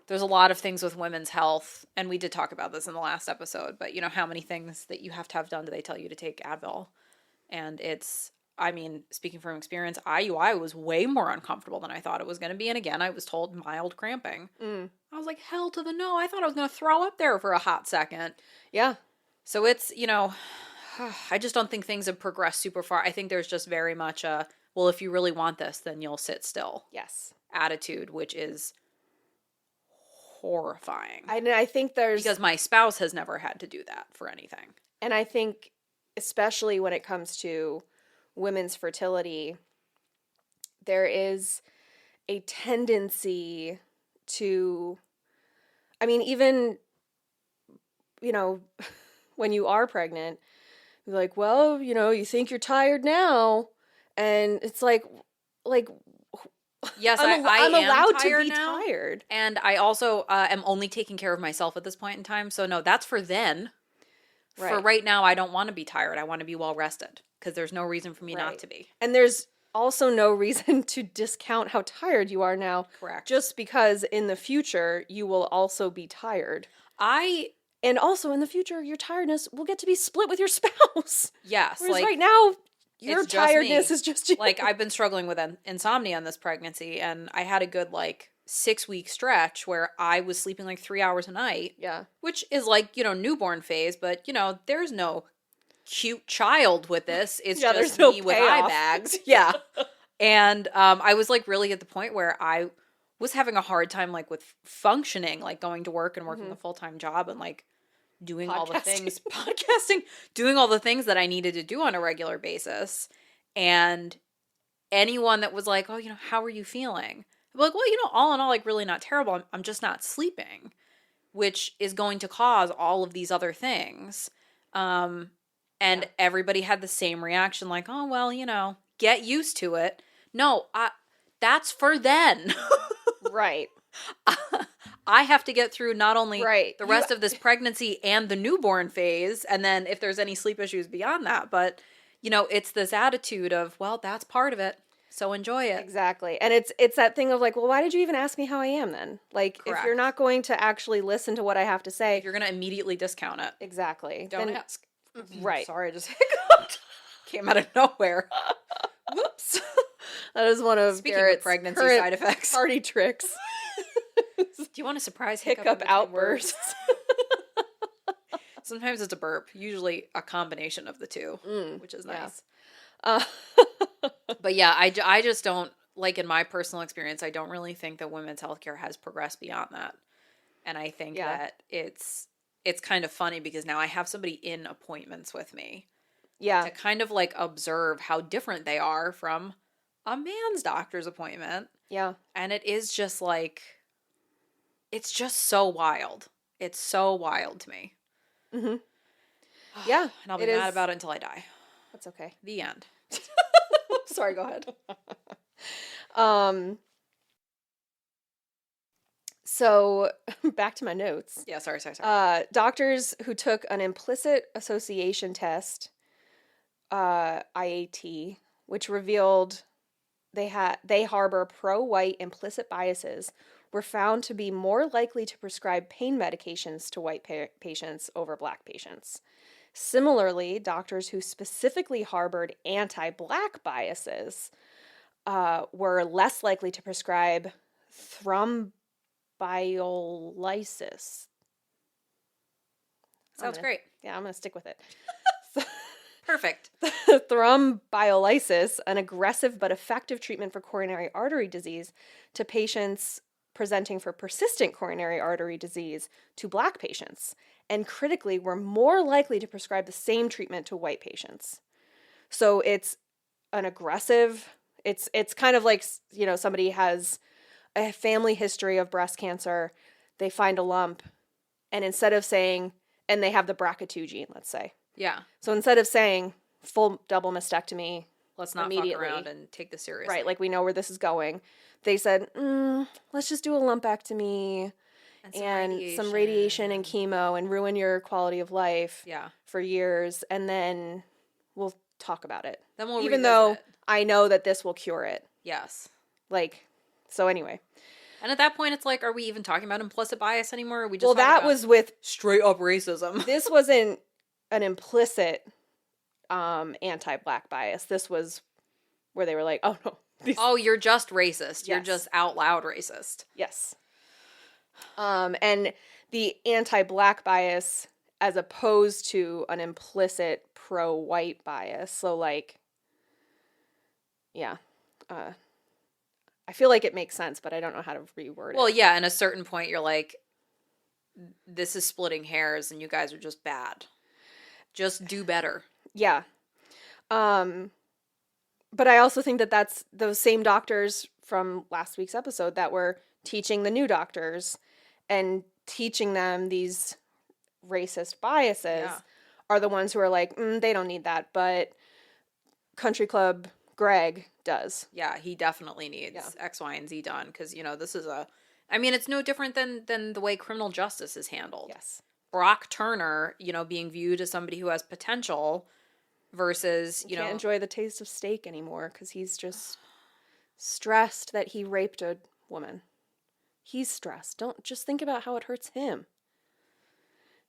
a lot of things with women's health, and we did talk about this in the last episode, but you know how many things that you have to have done do they tell you to take Advil? And speaking from experience, IUI was way more uncomfortable than I thought it was going to be. And again, I was told mild cramping. I was like, hell to the no. I thought I was going to throw up there for a hot second. Yeah. So it's, I just don't think things have progressed super far. I think there's just very much a, well, if you really want this, then you'll sit still. Yes. Attitude, which is horrifying. I think there's... Because my spouse has never had to do that for anything. And I think, especially when it comes to women's fertility, there is a tendency to, even, when you are pregnant, you're like, well, you think you're tired now. And it's like, yes, I'm am allowed to be now, tired. And I also am only taking care of myself at this point in time. So no, that's for then. Right. For right now, I don't want to be tired. I want to be well rested because there's no reason for me not to be. And there's also no reason to discount how tired you are now. Correct. Just because in the future you will also be tired. And also in the future, your tiredness will get to be split with your spouse. Yes. Whereas right now, your tiredness is just you. Like, I've been struggling with insomnia in this pregnancy, and I had a good 6-week stretch where I was sleeping 3 hours a night. Yeah. Which is newborn phase, but there's no cute child with this. It's just me with eye bags. Yeah. And I was really at the point where I was having a hard time with functioning, going to work and working a full-time job and doing all the things, podcasting, doing all the things that I needed to do on a regular basis. And anyone that was like, oh, how are you feeling? I'm like, well, all in all, really not terrible. I'm just not sleeping. which is going to cause all of these other things. And everybody had the same reaction, like, oh, well, get used to it. No, that's for then. Right. I have to get through not only Right. the rest of this pregnancy and the newborn phase, and then if there's any sleep issues beyond that, but, it's this attitude of, well, that's part of it, so enjoy it. Exactly. And it's that thing of like, well, why did you even ask me how I am then? Like, Correct. if you're not going to actually listen to what I have to say. If you're going to immediately discount it. Exactly. Don't ask. Right. Sorry, I just hiccuped. Came out of nowhere. Whoops. That is one of Speaking Garet's of pregnancy current side effects. party tricks. Do you want a surprise hiccup outbursts? Sometimes it's a burp. Usually a combination of the two, which is nice. But yeah, I just don't, like, in my personal experience, I don't really think that women's healthcare has progressed beyond that. And I think that it's kind of funny because now I have somebody in appointments with me. Yeah. To kind of like observe how different they are from a man's doctor's appointment. Yeah. And it is just like, it's just so wild. It's so wild to me. Mm-hmm. Yeah. And I'll be mad about it until I die. That's okay. The end. Sorry, go ahead. So back to my notes. Yeah, sorry. Doctors who took an implicit association test, IAT, which revealed they harbor pro-white implicit biases, were found to be more likely to prescribe pain medications to white patients over black patients. Similarly, doctors who specifically harbored anti-black biases were less likely to prescribe thrombolysis. Sounds great. Yeah, I'm going to stick with it. Perfect. Thrombolysis, an aggressive but effective treatment for coronary artery disease, to patients presenting for persistent coronary artery disease to black patients, and critically were more likely to prescribe the same treatment to white patients. So it's an aggressive, it's kind of like, somebody has a family history of breast cancer, they find a lump, and instead of saying, and they have the BRCA2 gene, let's say. Yeah. So instead of saying full double mastectomy, let's not fuck around and take this seriously. Right, like we know where this is going. They said, let's just do a lumpectomy and some radiation and chemo and ruin your quality of life for years, and then we'll talk about it. Then we'll even though I know that this will cure it. Yes. So anyway. And at that point, it's like, are we even talking about implicit bias anymore? Or are we just well, that was with straight up racism. This wasn't an implicit anti-black bias. This was where they were like, oh no. You're just racist. Yes. You're just out loud racist. Yes. And the anti-black bias as opposed to an implicit pro-white bias. So I feel like it makes sense, but I don't know how to reword it. Well, yeah, at a certain point you're like, this is splitting hairs and you guys are just bad. Just do better. Yeah. But I also think that that's those same doctors from last week's episode that were teaching the new doctors and teaching them these racist biases are the ones who are like, they don't need that, but Country Club Greg does. Yeah, he definitely needs X, Y, and Z done because, this is it's no different than the way criminal justice is handled. Yes. Brock Turner, being viewed as somebody who has potential versus, you can't enjoy the taste of steak anymore because he's just stressed that he raped a woman. He's stressed. Don't just think about how it hurts him.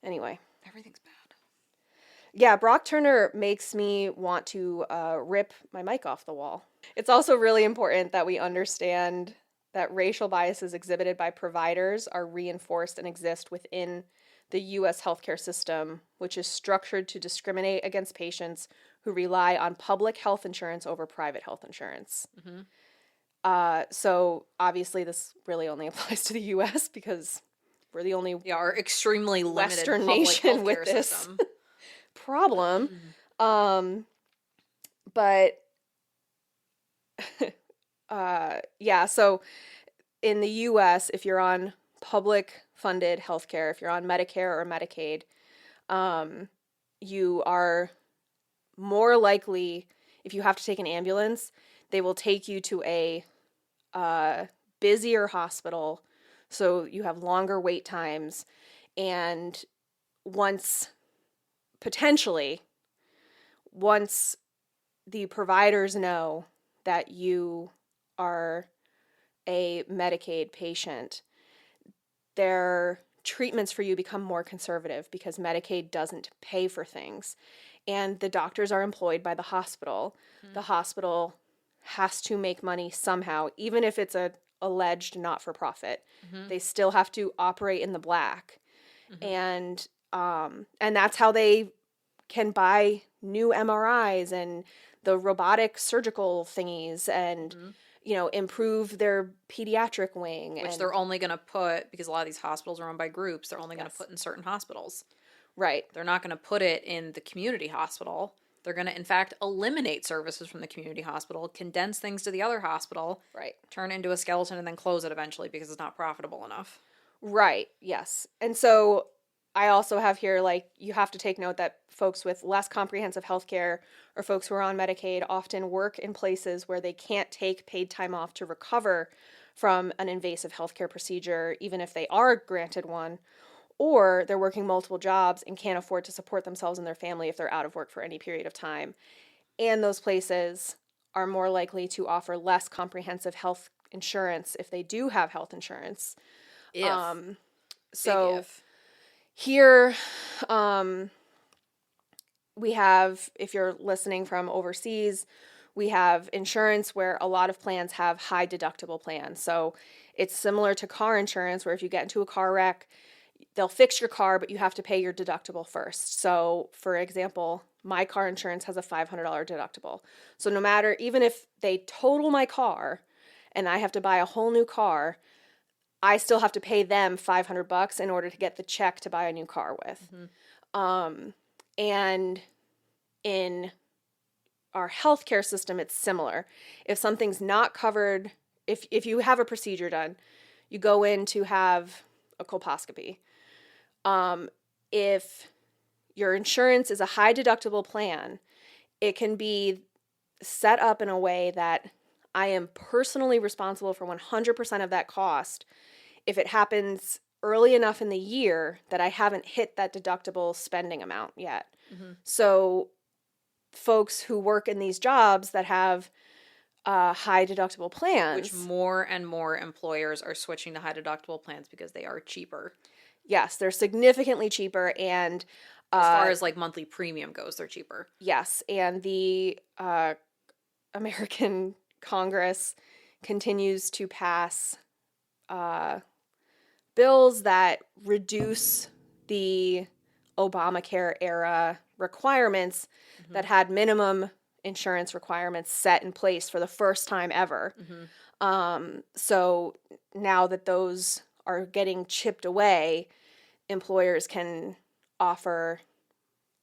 Anyway. Everything's bad. Yeah, Brock Turner makes me want to rip my mic off the wall. It's also really important that we understand that racial biases exhibited by providers are reinforced and exist within the U.S. healthcare system, which is structured to discriminate against patients who rely on public health insurance over private health insurance. Mm-hmm. So obviously this really only applies to the U.S. because we're the only our extremely limited Western public nation with this system. problem. But so in the U.S., if you're on public funded healthcare, if you're on Medicare or Medicaid, you are more likely, if you have to take an ambulance, they will take you to a busier hospital, so you have longer wait times. And once, potentially, once the providers know that you are a Medicaid patient, their treatments for you become more conservative because Medicaid doesn't pay for things. And the doctors are employed by the hospital. The hospital has to make money somehow, even if it's a alleged not-for-profit. They still have to operate in the black. And that's how they can buy new MRIs and the robotic surgical thingies and improve their pediatric wing. Which and they're only going to put, because a lot of these hospitals are owned by groups, they're only going to put in certain hospitals. Right. They're not going to put it in the community hospital. They're going to, in fact, eliminate services from the community hospital, condense things to the other hospital, Right. turn it into a skeleton, and then close it eventually because it's not profitable enough. Right. Yes. And so I also have here, like, you have to take note that folks with less comprehensive health care or folks who are on Medicaid often work in places where they can't take paid time off to recover from an invasive healthcare procedure, even if they are granted one, or they're working multiple jobs and can't afford to support themselves and their family if they're out of work for any period of time. And those places are more likely to offer less comprehensive health insurance if they do have health insurance. If. So Big if. here, we have, if you're listening from overseas, we have insurance where a lot of plans have high deductible plans. So it's similar to car insurance, where if you get into a car wreck, they'll fix your car, but you have to pay your deductible first. So, for example, my car insurance has a $500 deductible. So no matter, even if they total my car and I have to buy a whole new car, I still have to pay them $500 in order to get the check to buy a new car with. And in our healthcare system, it's similar. If something's not covered, if you have a procedure done, you go in to have a colposcopy. If your insurance is a high deductible plan, it can be set up in a way that I am personally responsible for 100% of that cost if it happens early enough in the year that I haven't hit that deductible spending amount yet. So folks who work in these jobs that have high deductible plans, which more and more employers are switching to high deductible plans because they are cheaper. Yes, they're significantly cheaper, and as far as like monthly premium goes, they're cheaper. Yes, and the American Congress continues to pass bills that reduce the Obamacare era requirements that had minimum insurance requirements set in place for the first time ever. So now that those are getting chipped away, employers can offer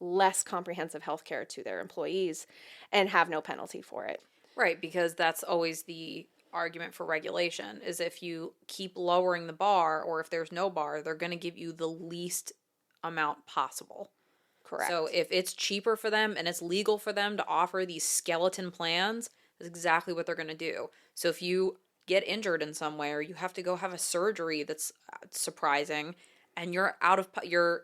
less comprehensive health care to their employees and have no penalty for it. Right, because that's always the argument for regulation, is if you keep lowering the bar, or if there's no bar, they're going to give you the least amount possible. Correct. So if it's cheaper for them and it's legal for them to offer these skeleton plans, that's exactly what they're going to do. So if you get injured in some way, or you have to go have a surgery that's surprising, and you're out of your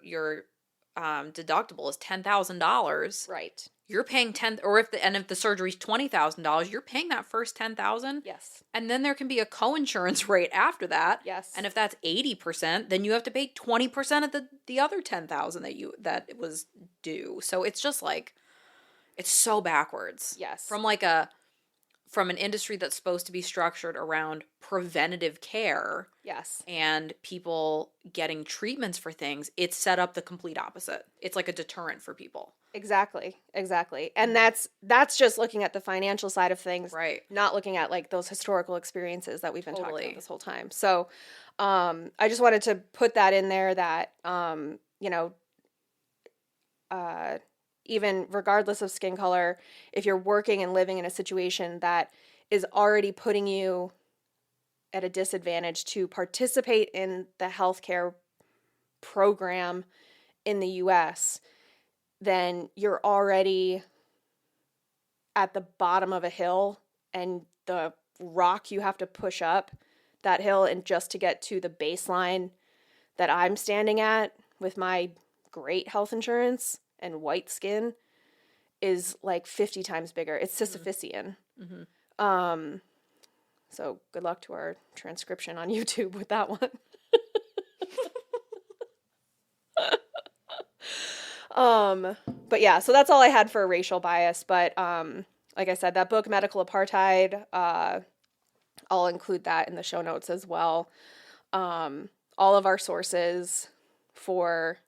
deductible is $10,000. Right. You're paying if the surgery's $20,000, you're paying that first $10,000. Yes. And then there can be a coinsurance rate after that. Yes. And if that's 80%, then you have to pay 20% of the other $10,000 that it was due. So it's just like, it's so backwards. Yes. From an industry that's supposed to be structured around preventative care. Yes. And people getting treatments for things, it's set up the complete opposite. It's like a deterrent for people. Exactly. And that's just looking at the financial side of things, right? Not looking at like those historical experiences that we've been talking about this whole time. So, I just wanted to put that in there that, even regardless of skin color, if you're working and living in a situation that is already putting you at a disadvantage to participate in the healthcare program in the US, then you're already at the bottom of a hill, and the rock you have to push up that hill and just to get to the baseline that I'm standing at with my great health insurance and white skin is like 50 times bigger. It's Sisyphusian. So good luck to our transcription on YouTube with that one. But yeah, so that's all I had for racial bias. But like I said, that book, Medical Apartheid, I'll include that in the show notes as well. All of our sources for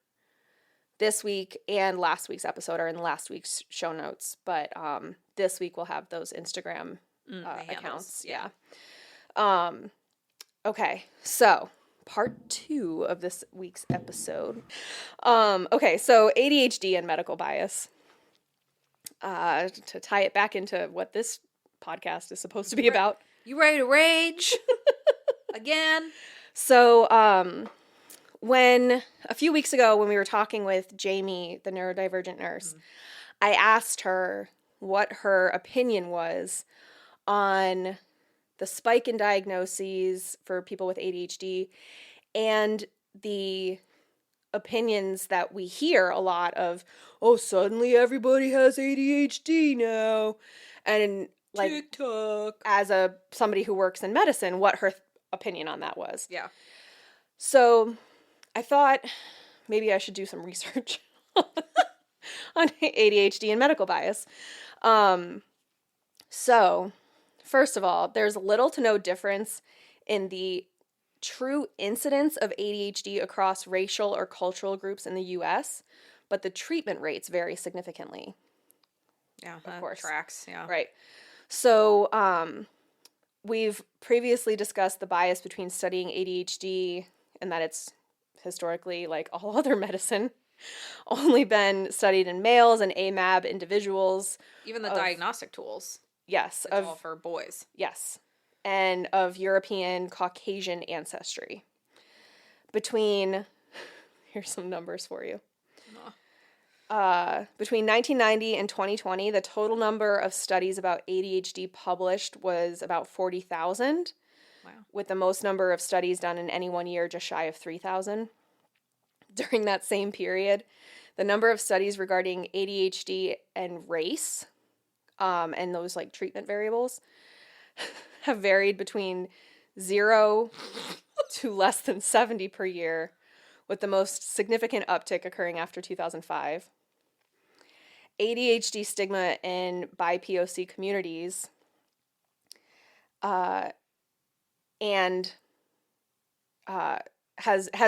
this week and last week's episode are in last week's show notes. But this week we'll have those Instagram accounts. Yeah. Okay, so part 2 of this week's episode. Okay, so ADHD and medical bias. To tie it back into what this podcast is supposed to be about. You ready to rage? Again? So, when a few weeks ago when we were talking with Jamie, the neurodivergent nurse, I asked her what her opinion was on the spike in diagnoses for people with ADHD and the opinions that we hear a lot of, oh, suddenly everybody has ADHD now. And like TikTok. As somebody who works in medicine, what her opinion on that was. Yeah. So I thought maybe I should do some research on ADHD and medical bias. So first of all, there's little to no difference in the true incidence of ADHD across racial or cultural groups in the U.S., but the treatment rates vary significantly. Yeah, of course. Tracks. Yeah. Right. So, we've previously discussed the bias between studying ADHD and that it's historically, like all other medicine, only been studied in males and AMAB individuals. Even the diagnostic tools. Yes. It's all for boys. Yes. And of European Caucasian ancestry. Here's some numbers for you. Between 1990 and 2020, the total number of studies about ADHD published was about 40,000. Wow. With the most number of studies done in any one year just shy of 3,000. During that same period, the number of studies regarding ADHD and race, and those like treatment variables, have varied between 0 to less than 70 per year, with the most significant uptick occurring after 2005. ADHD stigma in BIPOC communities has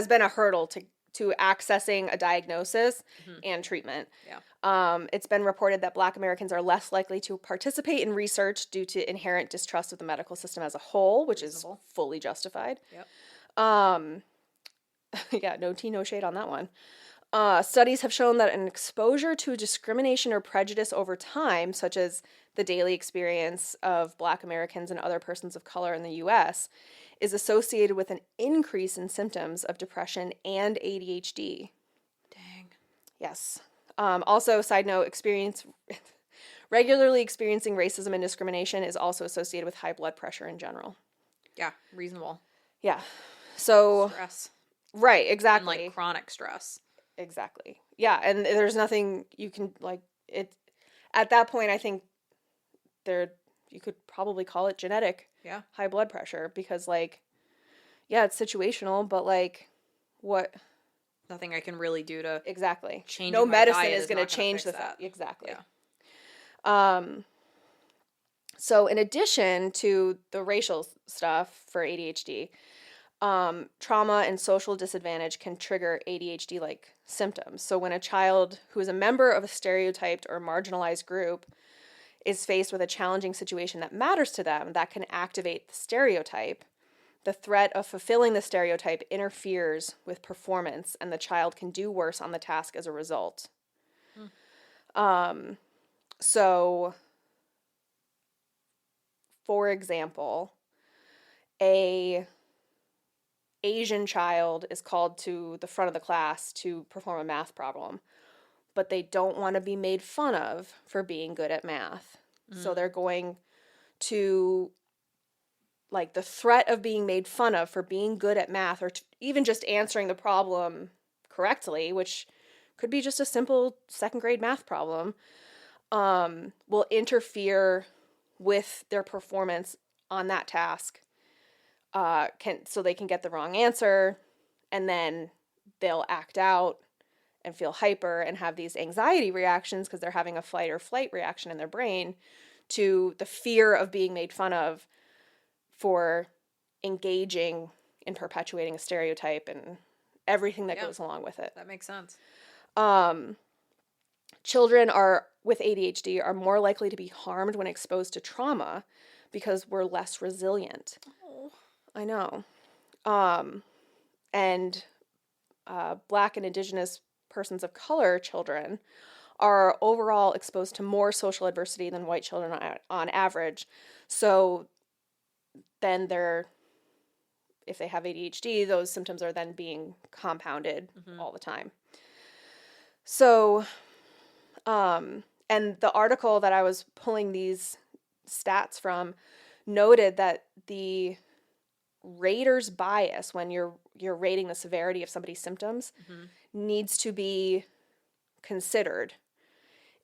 been a hurdle to accessing a diagnosis and treatment. Yeah. It's been reported that Black Americans are less likely to participate in research due to inherent distrust of the medical system as a whole, which Reasonable. is fully justified. Yep. Yeah, no tea, no shade on that one. Studies have shown that an exposure to discrimination or prejudice over time, such as the daily experience of Black Americans and other persons of color in the U.S., is associated with an increase in symptoms of depression and ADHD. Dang. Yes. Also, side note, regularly experiencing racism and discrimination is also associated with high blood pressure in general. Yeah, reasonable. Yeah. So stress. Right, exactly. And like chronic stress. Exactly. Yeah, and there's nothing you can like it at that point I think you could probably call it genetic. Yeah. High blood pressure because like yeah, it's situational, but like what nothing I can really do to exactly. Change no my medicine diet is going to not gonna change fix the that. exactly. Yeah. So in addition to the racial stuff for ADHD, trauma and social disadvantage can trigger ADHD-like symptoms. So when a child who is a member of a stereotyped or marginalized group is faced with a challenging situation that matters to them, that can activate the stereotype. The threat of fulfilling the stereotype interferes with performance, and the child can do worse on the task as a result. So, for example, a Asian child is called to the front of the class to perform a math problem, but they don't want to be made fun of for being good at math. So they're going to, like, the threat of being made fun of for being good at math, or even just answering the problem correctly, which could be just a simple second grade math problem, will interfere with their performance on that task, so they can get the wrong answer, and then they'll act out and feel hyper and have these anxiety reactions because they're having a fight or flight reaction in their brain to the fear of being made fun of for engaging in perpetuating a stereotype and everything that goes along with it. That makes sense. Children with ADHD are more likely to be harmed when exposed to trauma because we're less resilient. Oh. I know. And Black and Indigenous persons of color children are overall exposed to more social adversity than white children on average. So then if they have ADHD, those symptoms are then being compounded all the time. So, and the article that I was pulling these stats from noted that the rater's bias when you're rating the severity of somebody's symptoms needs to be considered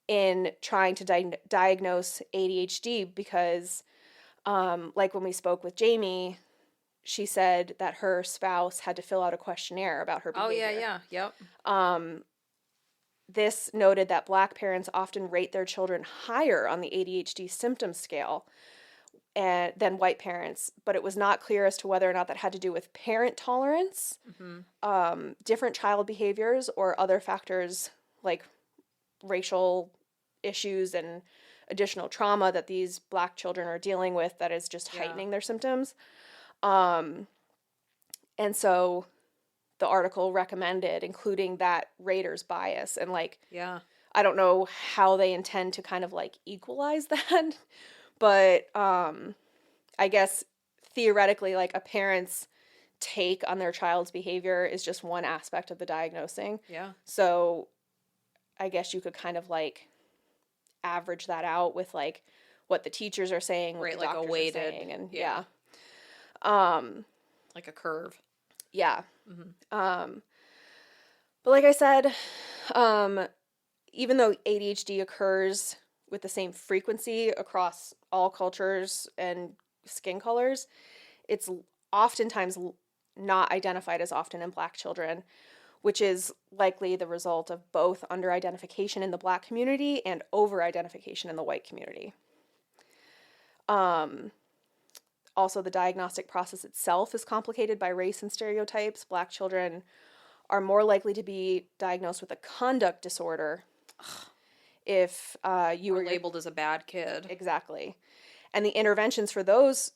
in trying to diagnose ADHD because, like when we spoke with Jamie, she said that her spouse had to fill out a questionnaire about her behavior. Yep. This noted that Black parents often rate their children higher on the ADHD symptom scale than white parents, but it was not clear as to whether or not that had to do with parent tolerance, different child behaviors, or other factors like racial issues and additional trauma that these Black children are dealing with that is just heightening their symptoms. And so the article recommended including that rater's bias, and I don't know how they intend to kind of like equalize that, but I guess theoretically, like, a parent's take on their child's behavior is just one aspect of the diagnosing. Yeah. So I guess you could kind of like average that out with like what the teachers are saying, what the like doctors a weighted, are saying, and like a curve. Yeah. But like I said, even though ADHD occurs with the same frequency across all cultures and skin colors, it's oftentimes not identified as often in Black children, which is likely the result of both under-identification in the Black community and over-identification in the white community. Also, the diagnostic process itself is complicated by race and stereotypes. Black children are more likely to be diagnosed with a conduct disorder if you were labeled as a bad kid. Exactly. And the interventions for those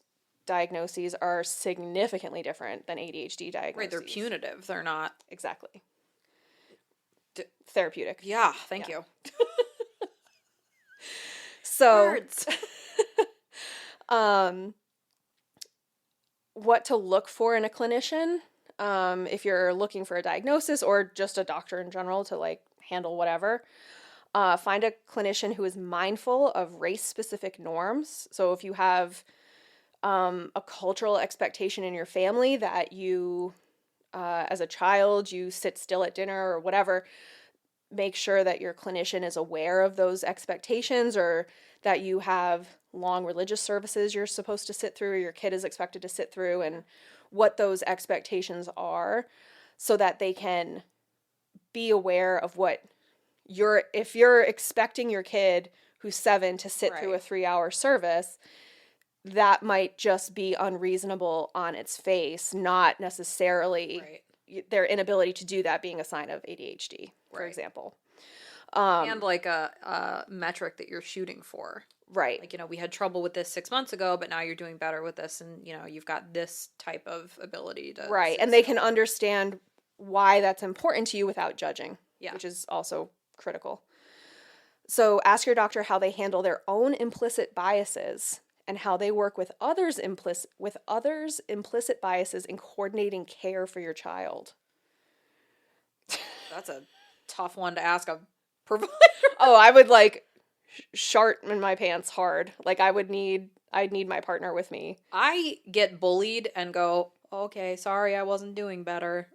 diagnoses are significantly different than ADHD diagnoses. Right, they're punitive. They're not... Exactly. Therapeutic. Yeah, thank you. So, Words. what to look for in a clinician, if you're looking for a diagnosis or just a doctor in general to like handle whatever. Find a clinician who is mindful of race-specific norms. So if you have a cultural expectation in your family that you, as a child, you sit still at dinner or whatever, make sure that your clinician is aware of those expectations, or that you have long religious services you're supposed to sit through, or your kid is expected to sit through, and what those expectations are, so that they can be aware of what if you're expecting your kid who's 7 to sit through a 3-hour service, that might just be unreasonable on its face, not necessarily their inability to do that being a sign of ADHD, for example. And like a metric that you're shooting for. Right. Like, we had trouble with this 6 months ago, but now you're doing better with this, and, you've got this type of ability to... Right, and they can understand why that's important to you without judging, which is also critical. So ask your doctor how they handle their own implicit biases and how they work with others' implicit biases in coordinating care for your child. That's a tough one to ask a provider. Oh, I would like shart in my pants hard. Like I'd need my partner with me. I get bullied and go, okay, sorry, I wasn't doing better.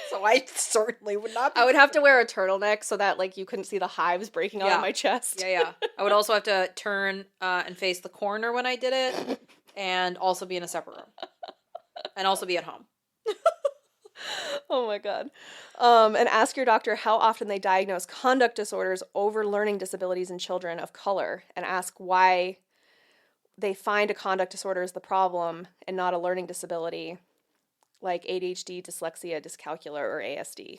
So I certainly would not be. I would have to wear a turtleneck so that like you couldn't see the hives breaking out Yeah. of my chest. Yeah. I would also have to turn and face the corner when I did it, and also be in a separate room, and also be at home. Oh my God. And ask your doctor how often they diagnose conduct disorders over learning disabilities in children of color, and ask why they find a conduct disorder is the problem and not a learning disability like ADHD, dyslexia, dyscalculia, or ASD.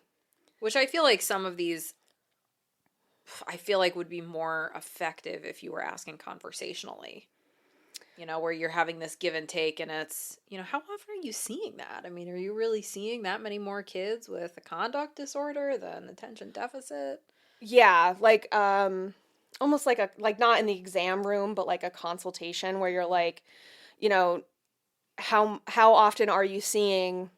Which I feel like some of these, I feel like would be more effective if you were asking conversationally. You know, where you're having this give and take, and it's, you know, how often are you seeing that? I mean, are you really seeing that many more kids with a conduct disorder than attention deficit? Yeah, like almost like not in the exam room, but like a consultation where you're like, you know, how often are you seeing,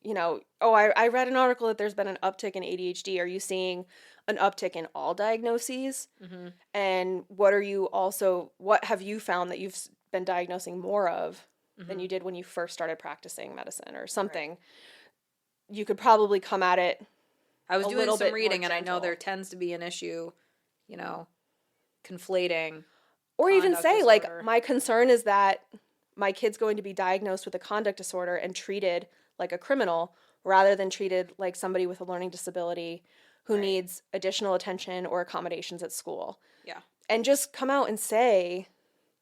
you know, oh, I read an article that there's been an uptick in ADHD. Are you seeing an uptick in all diagnoses? Mm-hmm. And what have you found that you've been diagnosing more of than you did when you first started practicing medicine or something? Right. You could probably come at it. I was a doing little some bit reading, more and I know gentle. there tends to be an issue, you know, conflating. Or even conduct say, disorder. like, my concern is that my kid's going to be diagnosed with a conduct disorder and treated like a criminal rather than treated like somebody with a learning disability who Right. needs additional attention or accommodations at school. Yeah. And just come out and say,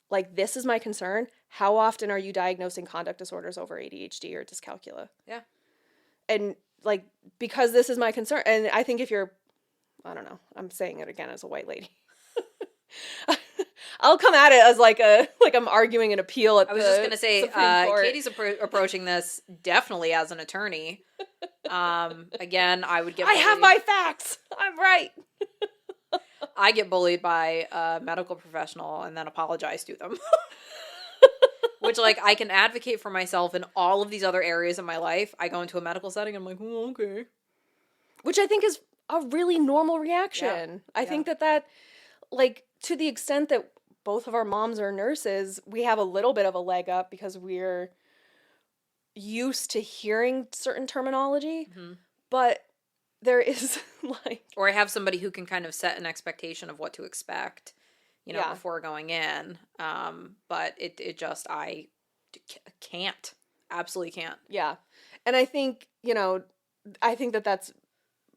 like, this is my concern. How often are you diagnosing conduct disorders over ADHD or dyscalculia? Yeah. And, like, because this is my concern. And I think if you're, I don't know, I'm saying it again as a white lady. I'll come at it as like I'm arguing an appeal at the I was just gonna say, Supreme Court. Katie's approaching this definitely as an attorney. Again, I would get. I have my facts. I'm right. I get bullied by a medical professional and then apologize to them. Which, like, I can advocate for myself in all of these other areas of my life. I go into a medical setting and I'm like, oh, okay. Which I think is a really normal reaction. Yeah. I think that, like, to the extent that both of our moms are nurses, we have a little bit of a leg up because we're used to hearing certain terminology. Mm-hmm. But there is, like... Or I have somebody who can kind of set an expectation of what to expect, you know, before going in. But it just, I can't. Absolutely can't. Yeah. And I think, you know, that's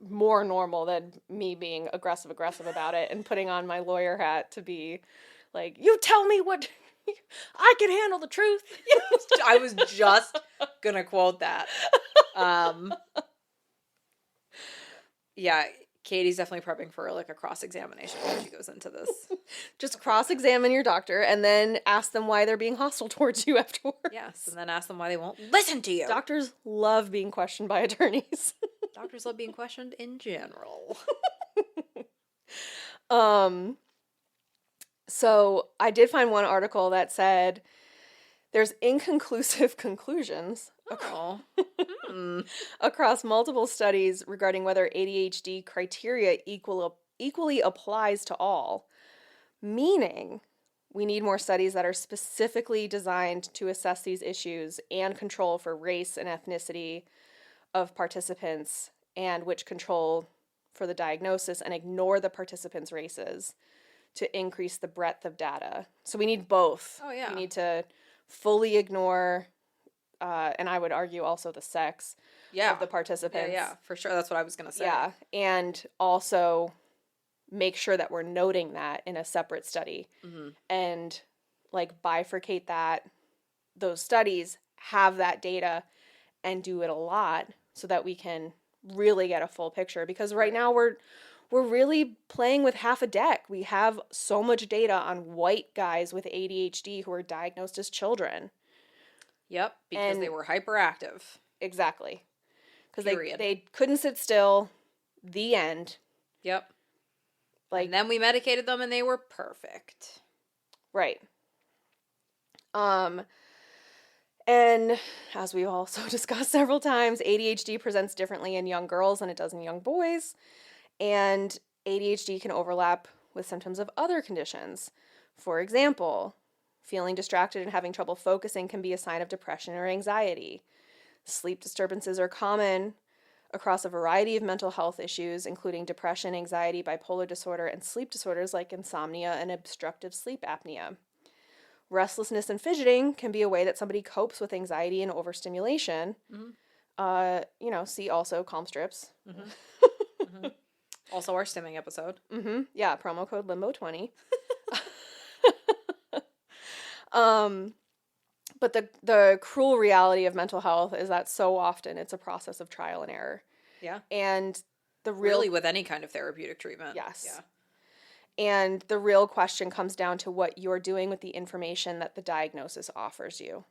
more normal than me being aggressive about it and putting on my lawyer hat to be like, you tell me what... I can handle the truth. I was just gonna quote that. Yeah, Katie's definitely prepping for like a cross-examination when she goes into this. Just cross-examine your doctor and then ask them why they're being hostile towards you afterwards. Yes, and then ask them why they won't listen to you. Doctors love being questioned by attorneys. Doctors love being questioned in general. So I did find one article that said there's inconclusive conclusions across multiple studies regarding whether ADHD criteria equally applies to all, meaning we need more studies that are specifically designed to assess these issues and control for race and ethnicity of participants, and which control for the diagnosis and ignore the participants' races to increase the breadth of data. So we need both. Oh, yeah. We need to fully ignore, and I would argue also the sex of the participants. Yeah, for sure. That's what I was going to say. Yeah, and also make sure that we're noting that in a separate study and like bifurcate those studies, have that data and do it a lot so that we can really get a full picture. Because right now we're really playing with half a deck. We have so much data on white guys with ADHD who are diagnosed as children. Yep, because they were hyperactive. Exactly. Because they couldn't sit still. The end. Yep. Like, and then we medicated them and they were perfect. Right. And as we've also discussed several times, ADHD presents differently in young girls than it does in young boys. And ADHD can overlap with symptoms of other conditions. For example, feeling distracted and having trouble focusing can be a sign of depression or anxiety. Sleep disturbances are common across a variety of mental health issues, including depression, anxiety, bipolar disorder, and sleep disorders like insomnia and obstructive sleep apnea. Restlessness and fidgeting can be a way that somebody copes with anxiety and overstimulation. See also calm strips. Also our stimming episode. Yeah, promo code limbo20. But the cruel reality of mental health is that so often it's a process of trial and error. Yeah. And really with any kind of therapeutic treatment. Yes. Yeah. And the real question comes down to what you're doing with the information that the diagnosis offers you.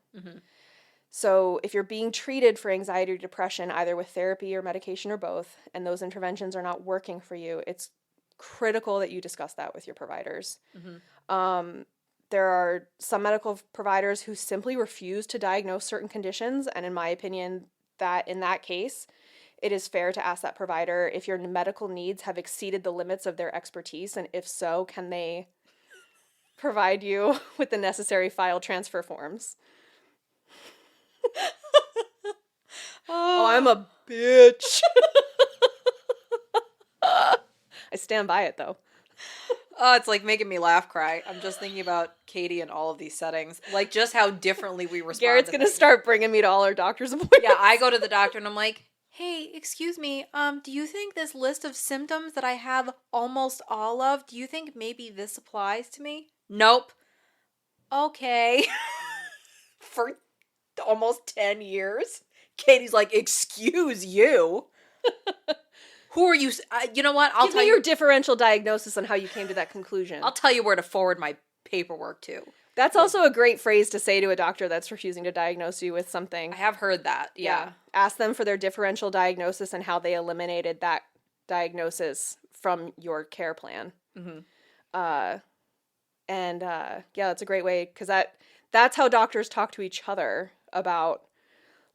So if you're being treated for anxiety or depression, either with therapy or medication or both, and those interventions are not working for you, it's critical that you discuss that with your providers. There are some medical providers who simply refuse to diagnose certain conditions, and in my opinion, that in that case, it is fair to ask that provider if your medical needs have exceeded the limits of their expertise, and if so, can they provide you with the necessary file transfer forms. Oh, I'm a bitch. I stand by it, though. Oh, it's like making me laugh cry. I'm just thinking about Katie in all of these settings. Like, just how differently we respond. Garrett's going to start bringing me to all our doctor's appointments. Yeah, I go to the doctor and I'm like, hey, excuse me, do you think this list of symptoms that I have almost all of, do you think maybe this applies to me? Nope. Okay. For almost 10 years. Katie's like, excuse you? Who are you? You know what? Give me your differential diagnosis on how you came to that conclusion. I'll tell you where to forward my paperwork to. That's also a great phrase to say to a doctor that's refusing to diagnose you with something. I have heard that, yeah. Ask them for their differential diagnosis and how they eliminated that diagnosis from your care plan. Yeah, that's a great way, because that's how doctors talk to each other about,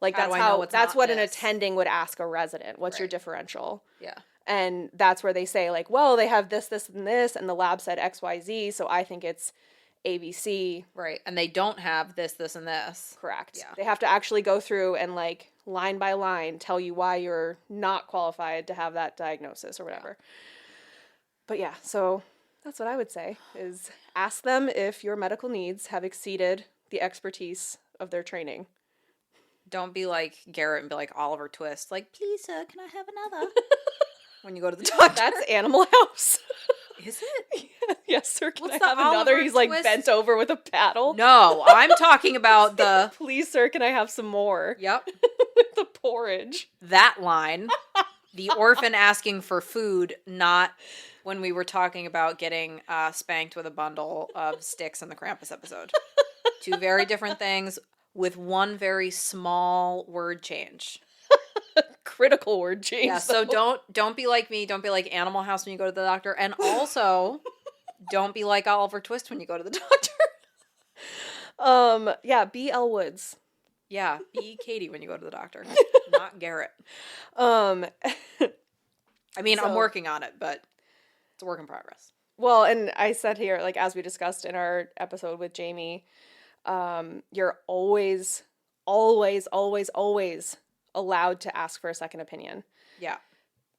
like, that's what an attending would ask a resident. What's your differential? Yeah. And that's where they say, like, well, they have this, this, and this, and the lab said XYZ, so I think it's ABC. Right. And they don't have this, this, and this. Correct. Yeah. They have to actually go through and, like, line by line tell you why you're not qualified to have that diagnosis or whatever. Yeah. But yeah, so that's what I would say, is ask them if your medical needs have exceeded the expertise of their training. Don't be like Garet and be like Oliver Twist. Like, please, sir, can I have another? When you go to the doctor. That's Animal House. Is it? Yes, sir. Can What's I have another? Oliver He's like Twist? bent over with a paddle. No, I'm talking about the... Please, sir, can I have some more? Yep. The porridge. That line. The orphan asking for food, not when we were talking about getting spanked with a bundle of sticks in the Krampus episode. Two very different things with one very small word change. Critical word change. Yeah, so don't be like me. Don't be like Animal House when you go to the doctor. And also, don't be like Oliver Twist when you go to the doctor. Yeah, be Elle Woods. Yeah, be Katie when you go to the doctor. Not Garet. I mean, I'm working on it, but it's a work in progress. Well, and I said here, like, as we discussed in our episode with Jamie, you're always, always, always, always allowed to ask for a second opinion. Yeah.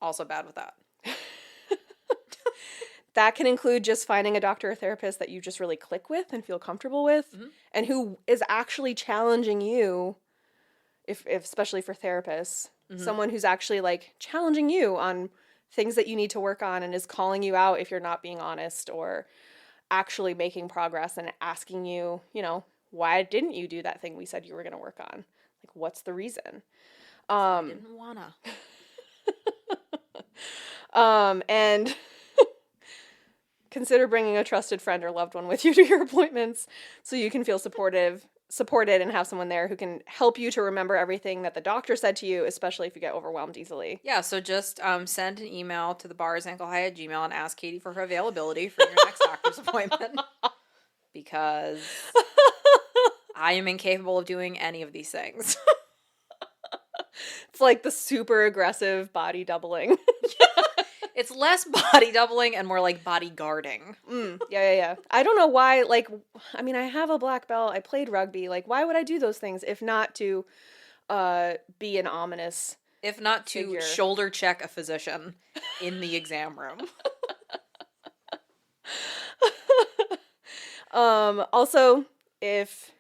Also bad with that. That can include just finding a doctor or therapist that you just really click with and feel comfortable with, and who is actually challenging you, if especially for therapists, someone who's actually, like, challenging you on things that you need to work on and is calling you out if you're not being honest, or actually making progress and asking you, you know, why didn't you do that thing we said you were going to work on? Like, what's the reason? I didn't wanna. And consider bringing a trusted friend or loved one with you to your appointments so you can feel supported and have someone there who can help you to remember everything that the doctor said to you, especially if you get overwhelmed easily. Yeah, so just send an email to thebarsanklehi@gmail.com and ask Katie for her availability for your next doctor's appointment. Because I am incapable of doing any of these things. It's like the super aggressive body doubling. It's less body doubling and more like body guarding. Yeah. I don't know why, like, I mean, I have a black belt. I played rugby. Like, why would I do those things if not to be an ominous If not to figure? shoulder check a physician in the exam room. Also, if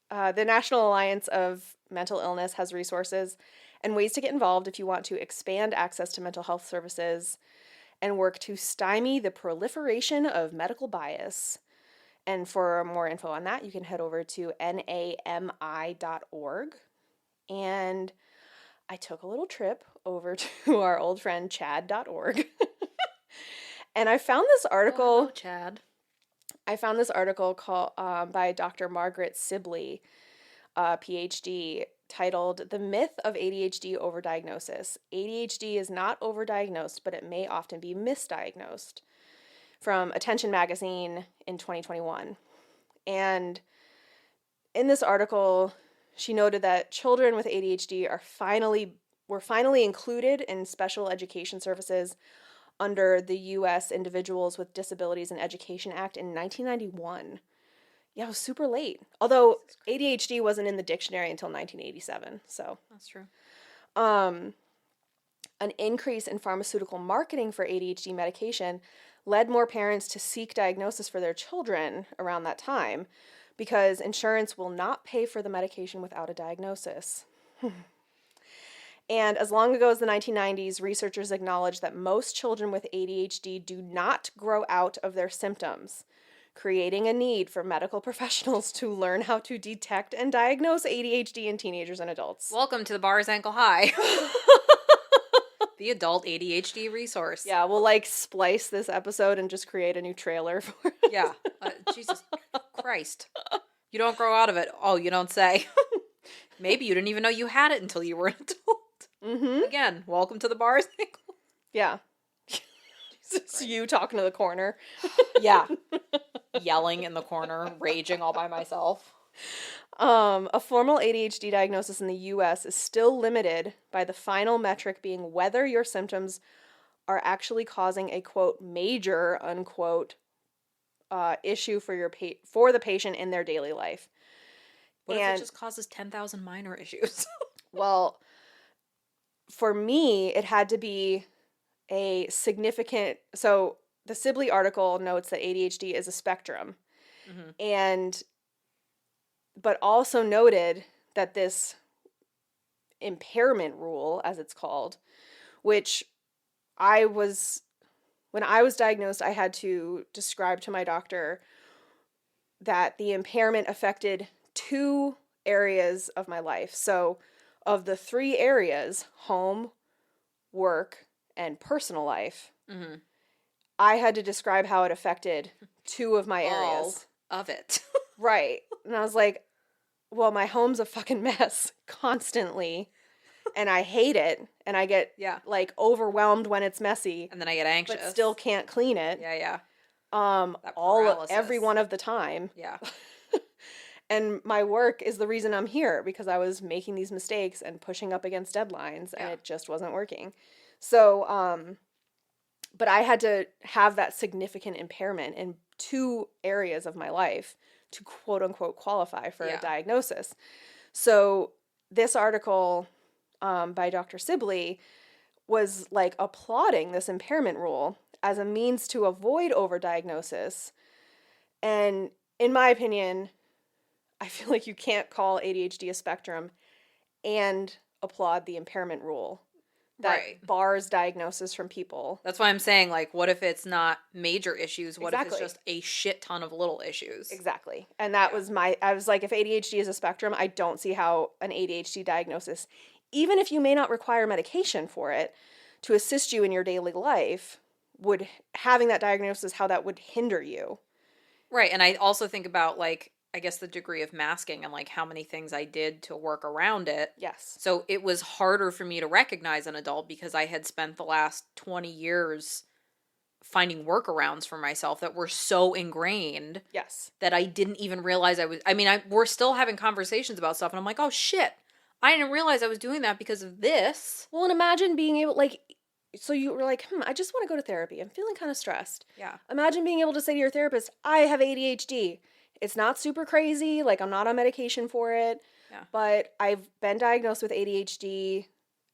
the National Alliance of Mental Illness has resources and ways to get involved if you want to expand access to mental health services and work to stymie the proliferation of medical bias. And for more info on that, you can head over to nami.org. And I took a little trip over to our old friend Chad.org. And I found this article. Oh, hello, Chad. I found this article called by Dr. Margaret Sibley, PhD, titled "The Myth of ADHD Overdiagnosis. ADHD is not overdiagnosed, but it may often be misdiagnosed," from Attention Magazine in 2021. And in this article, she noted that children with ADHD were finally included in special education services under the U.S. Individuals with Disabilities in Education Act in 1991. Yeah, it was super late. Although ADHD wasn't in the dictionary until 1987, so. That's true. An increase in pharmaceutical marketing for ADHD medication led more parents to seek diagnosis for their children around that time because insurance will not pay for the medication without a diagnosis. And as long ago as the 1990s, researchers acknowledged that most children with ADHD do not grow out of their symptoms, creating a need for medical professionals to learn how to detect and diagnose ADHD in teenagers and adults. Welcome to the Bars Ankle High. The adult ADHD resource. Yeah, we'll like splice this episode and just create a new trailer for it. Yeah. Jesus Christ. You don't grow out of it. Oh, you don't say. Maybe you didn't even know you had it until you were an adult. Mm-hmm. Again, welcome to the Bars Ankle. Yeah. It's you talking to the corner. Yeah. Yelling in the corner, raging all by myself. A formal ADHD diagnosis in the U.S. is still limited by the final metric being whether your symptoms are actually causing a, quote, major, unquote, issue for the patient in their daily life. What if it just causes 10,000 minor issues? Well, for me, it had to be a significant... So the Sibley article notes that ADHD is a spectrum. Mm-hmm. But also noted that this impairment rule, as it's called, which when I was diagnosed, I had to describe to my doctor that the impairment affected 2 areas of my life. So of the 3 areas, home, work, and personal life, mm-hmm. I had to describe how it affected 2 of my areas. All of it. Right. And I was like, well, my home's a fucking mess constantly, and I hate it, and I get, like, overwhelmed when it's messy. And then I get anxious. But still can't clean it. Yeah. Every one of the time. Yeah. And my work is the reason I'm here, because I was making these mistakes and pushing up against deadlines, and it just wasn't working. So, but I had to have that significant impairment in 2 areas of my life to quote unquote qualify for a diagnosis. So this article by Dr. Sibley was like applauding this impairment rule as a means to avoid overdiagnosis. And in my opinion, I feel like you can't call ADHD a spectrum and applaud the impairment rule that bars diagnosis from people. That's why I'm saying, like, what if it's not major issues? What if it's just a shit ton of little issues? Exactly. And that was I was like, if ADHD is a spectrum, I don't see how an ADHD diagnosis, even if you may not require medication for it, to assist you in your daily life, having that diagnosis, how that would hinder you. Right. And I also think about, like, I guess the degree of masking and like how many things I did to work around it. Yes. So it was harder for me to recognize an adult because I had spent the last 20 years finding workarounds for myself that were so ingrained Yes. that I didn't even realize we're still having conversations about stuff and I'm like, oh shit, I didn't realize I was doing that because of this. Well, and imagine being able, like, so you were like, I just want to go to therapy. I'm feeling kind of stressed. Yeah. Imagine being able to say to your therapist, I have ADHD. It's not super crazy. Like, I'm not on medication for it. Yeah. But I've been diagnosed with ADHD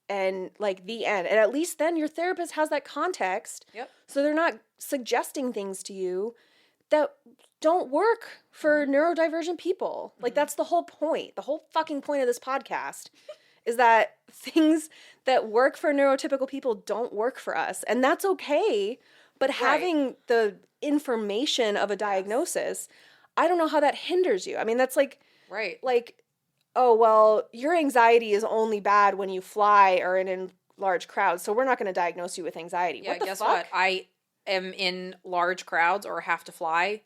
and, like, the end. And at least then your therapist has that context. Yep. So they're not suggesting things to you that don't work for neurodivergent people. Like, that's the whole point. The whole fucking point of this podcast is that things that work for neurotypical people don't work for us. And that's okay. But having the information of a diagnosis, I don't know how that hinders you. I mean, that's like, oh, well, your anxiety is only bad when you fly or in large crowds, so we're not going to diagnose you with anxiety. Yeah, What the guess fuck? what? I am in large crowds or have to fly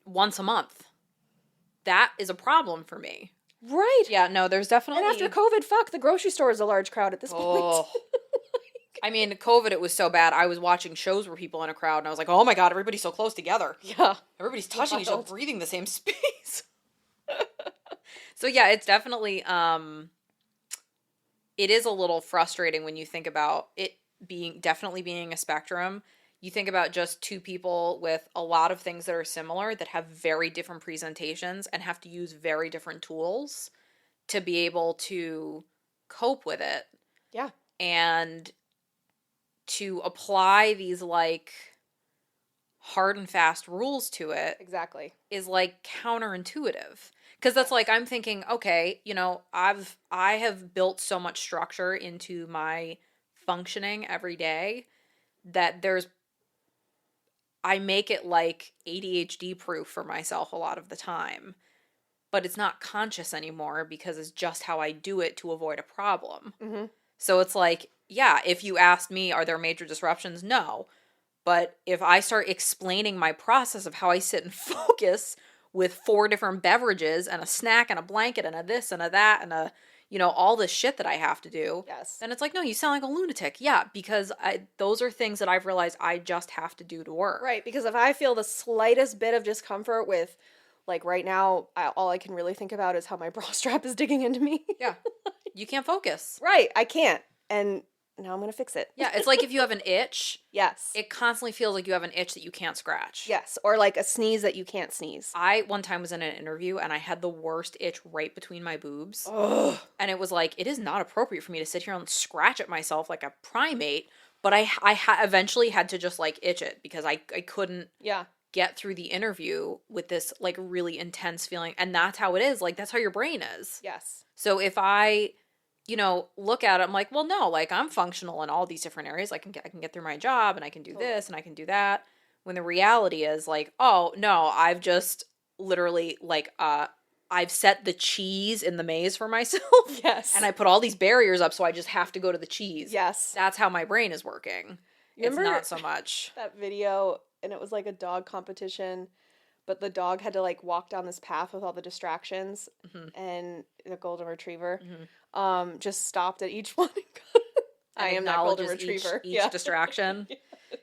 once a month. That is a problem for me. Right. Yeah, no, there's definitely... And after COVID, fuck, the grocery store is a large crowd at this point. I mean, COVID, it was so bad. I was watching shows where people in a crowd, and I was like, oh my god, everybody's so close together. Yeah. Everybody's touching each other, breathing the same space. So yeah, it's definitely, it is a little frustrating when you think about it definitely being a spectrum. You think about just two people with a lot of things that are similar that have very different presentations and have to use very different tools to be able to cope with it. Yeah. And to apply these, like, hard and fast rules to it. Exactly. Is, like, counterintuitive. Because that's like, I'm thinking, okay, you know, I have built so much structure into my functioning every day that I make it like ADHD proof for myself a lot of the time, but it's not conscious anymore because it's just how I do it to avoid a problem. Mm-hmm. So it's like, yeah, if you asked me, are there major disruptions? No. But if I start explaining my process of how I sit and focus with 4 different beverages and a snack and a blanket and a this and a that and a, you know, all this shit that I have to do. Yes. Then it's like, no, you sound like a lunatic. Yeah, because those are things that I've realized I just have to do to work. Right, because if I feel the slightest bit of discomfort with, like, right now, all I can really think about is how my bra strap is digging into me. Yeah. You can't focus. Right, I can't. And now I'm going to fix it. Yeah, it's like if you have an itch. Yes. It constantly feels like you have an itch that you can't scratch. Yes, or like a sneeze that you can't sneeze. I one time was in an interview and I had the worst itch right between my boobs. Ugh. And it was like, it is not appropriate for me to sit here and scratch at myself like a primate. But I eventually had to just, like, itch it because I couldn't get through the interview with this, like, really intense feeling. And that's how it is. Like, that's how your brain is. Yes. So if I, you know, look at it, I'm like, well, no, like, I'm functional in all these different areas. I can get through my job and I can do this and I can do that. When the reality is, like, oh, no, I've just literally, like, I've set the cheese in the maze for myself. Yes. And I put all these barriers up so I just have to go to the cheese. Yes. That's how my brain is working. Remember it's not so much. That video, and it was like a dog competition, but the dog had to, like, walk down this path with all the distractions, and the golden retriever just stopped at each one. I am that golden retriever. Each distraction. Yes.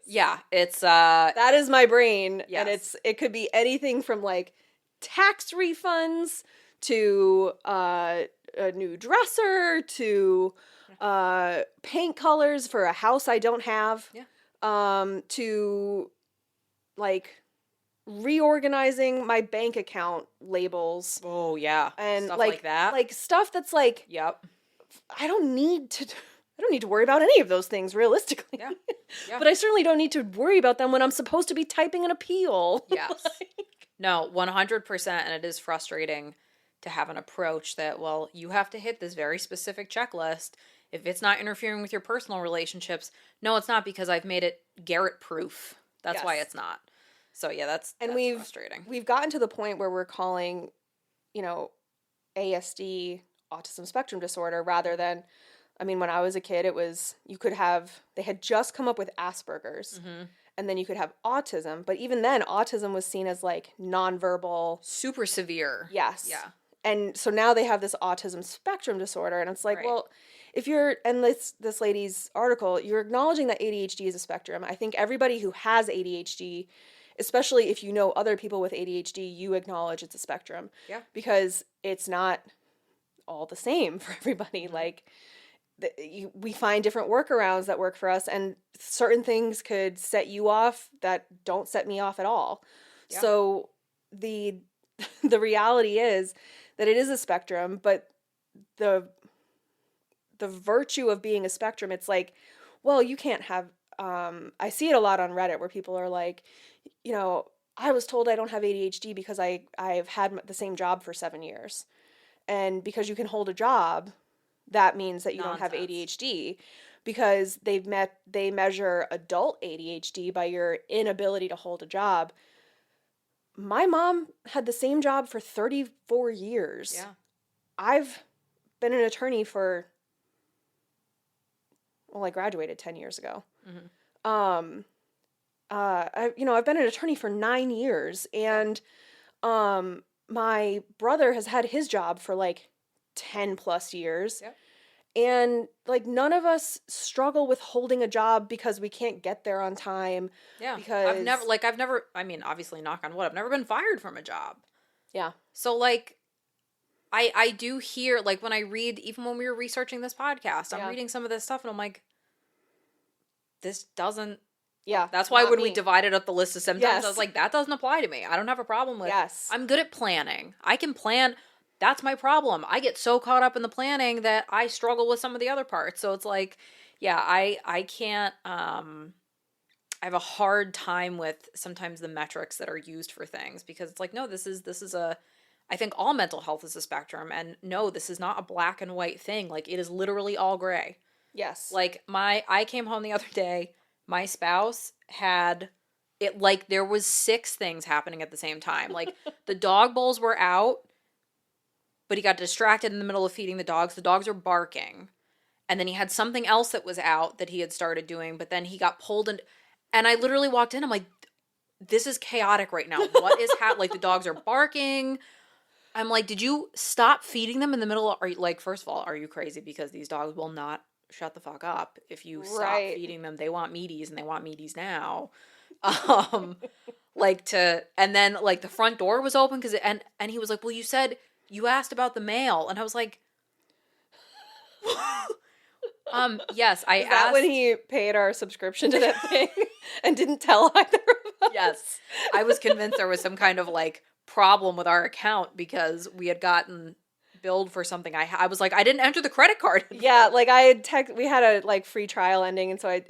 Yeah, it's that is my brain, yes. And it could be anything from, like, tax refunds to a new dresser to paint colors for a house I don't have. Yeah. To, like, reorganizing my bank account labels. Oh yeah. And stuff like that. Like stuff that's like, yep. I don't need to worry about any of those things realistically. Yeah. Yeah. But I certainly don't need to worry about them when I'm supposed to be typing an appeal. Yes. No, 100%, and it is frustrating to have an approach that, well, you have to hit this very specific checklist. If it's not interfering with your personal relationships, no, it's not, because I've made it Garet proof. That's why it's not. So yeah, that's frustrating. We've gotten to the point where we're calling, you know, ASD autism spectrum disorder rather than, I mean, when I was a kid, it was, they had just come up with Asperger's. Mm-hmm. And then you could have autism. But even then, autism was seen as, like, nonverbal. Super severe. Yes. Yeah. and so now they have this autism spectrum disorder, and it's like, Right. well, if you're, and this lady's article, you're acknowledging that ADHD is a spectrum. I think everybody who has ADHD, especially if you know other people with ADHD, you acknowledge it's a spectrum. Yeah. Because it's not all the same for everybody. Mm-hmm. Like, we find different workarounds that work for us, and certain things could set you off that don't set me off at all. Yeah. So the the reality is that it is a spectrum, but the virtue of being a spectrum, it's like, well, you can't have, I see it a lot on Reddit where people are like, you know, I was told I don't have ADHD because I've had the same job for 7 years. And because you can hold a job, that means that you don't have Nonsense. ADHD, because they measure adult ADHD by your inability to hold a job. My mom had the same job for 34 years. Yeah. I've been an attorney for, well, I graduated 10 years ago. Mm-hmm. I've been an attorney for 9 years, and my brother has had his job for like 10 plus years. Yep. And like, none of us struggle with holding a job because we can't get there on time. Yeah. Because I've never, I mean, obviously knock on wood, I've never been fired from a job. Yeah. So like, I do hear, like when I read, even when we were researching this podcast, I'm reading some of this stuff and I'm like, this doesn't. Yeah. That's why when me. we divided up the list of symptoms, Yes. I was like, that doesn't apply to me. I don't have a problem with. Yes. I'm good at planning. I can plan. That's my problem. I get so caught up in the planning that I struggle with some of the other parts. So it's like, yeah, I can't, I have a hard time with sometimes the metrics that are used for things, because it's like, no, this is a, I think all mental health is a spectrum, and no, this is not a black and white thing. Like, it is literally all gray. Yes. Like, I came home the other day, my spouse had it, like, there was 6 things happening at the same time. Like, the dog bowls were out, but he got distracted in the middle of feeding the dogs. The dogs are barking. And then he had something else that was out that he had started doing, but then he got pulled in. And I literally walked in, I'm like, this is chaotic right now. What is like, the dogs are barking. I'm like, did you stop feeding them in the middle of, are you, like, first of all, are you crazy? Because these dogs will not shut the fuck up if you stop feeding them. They want meaties, and they want meaties now. And then like the front door was open because and he was like, well, you said you asked about the mail, and I was like, yes, I Is asked. that when he paid our subscription to that thing and didn't tell either of us? Yes, I was convinced there was some kind of like problem with our account because we had gotten billed for something. I was like, I didn't enter the credit card. Yeah, like I had we had a like free trial ending, and so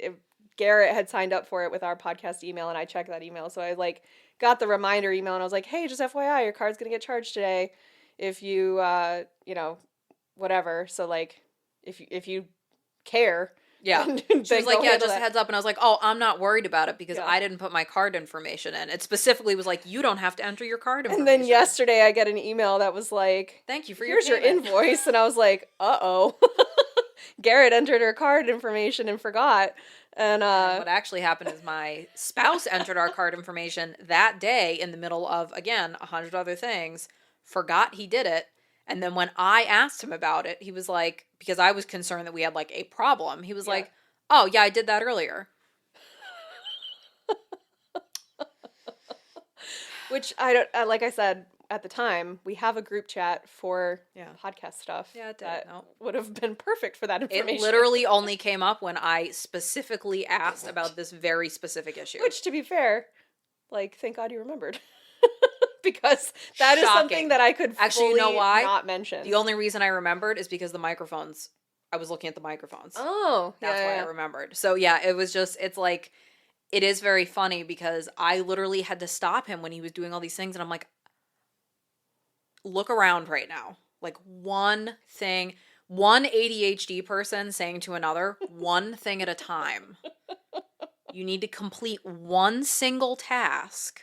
Garet had signed up for it with our podcast email, and I checked that email. So I like got the reminder email, and I was like, hey, just FYI, your card's gonna get charged today if you whatever. So like, if you care. Yeah. She was like, yeah, just a heads up. And I was like, oh, I'm not worried about it because I didn't put my card information in. It specifically was like, you don't have to enter your card information. And then yesterday I get an email that was like, thank you for here's your invoice. And I was like, uh-oh. Garet entered her card information and forgot. And what actually happened is my spouse entered our card information that day in the middle of, again, 100 other things, forgot he did it. And then when I asked him about it, he was like, because I was concerned that we had like a problem, he was like, oh yeah, I did that earlier. Which I don't, like I said at the time, we have a group chat for podcast stuff. Yeah, that would have been perfect for that information. It literally only came up when I specifically asked about this very specific issue. Which, to be fair, like, thank God you remembered. Because that is something that I could actually, you know why? Not mention. The only reason I remembered is because the microphones, I was looking at the microphones. Oh, that's why I remembered. So yeah, it was just, it's like, it is very funny because I literally had to stop him when he was doing all these things, and I'm like, look around right now. Like, one thing, one ADHD person saying to another, one thing at a time. You need to complete one single task.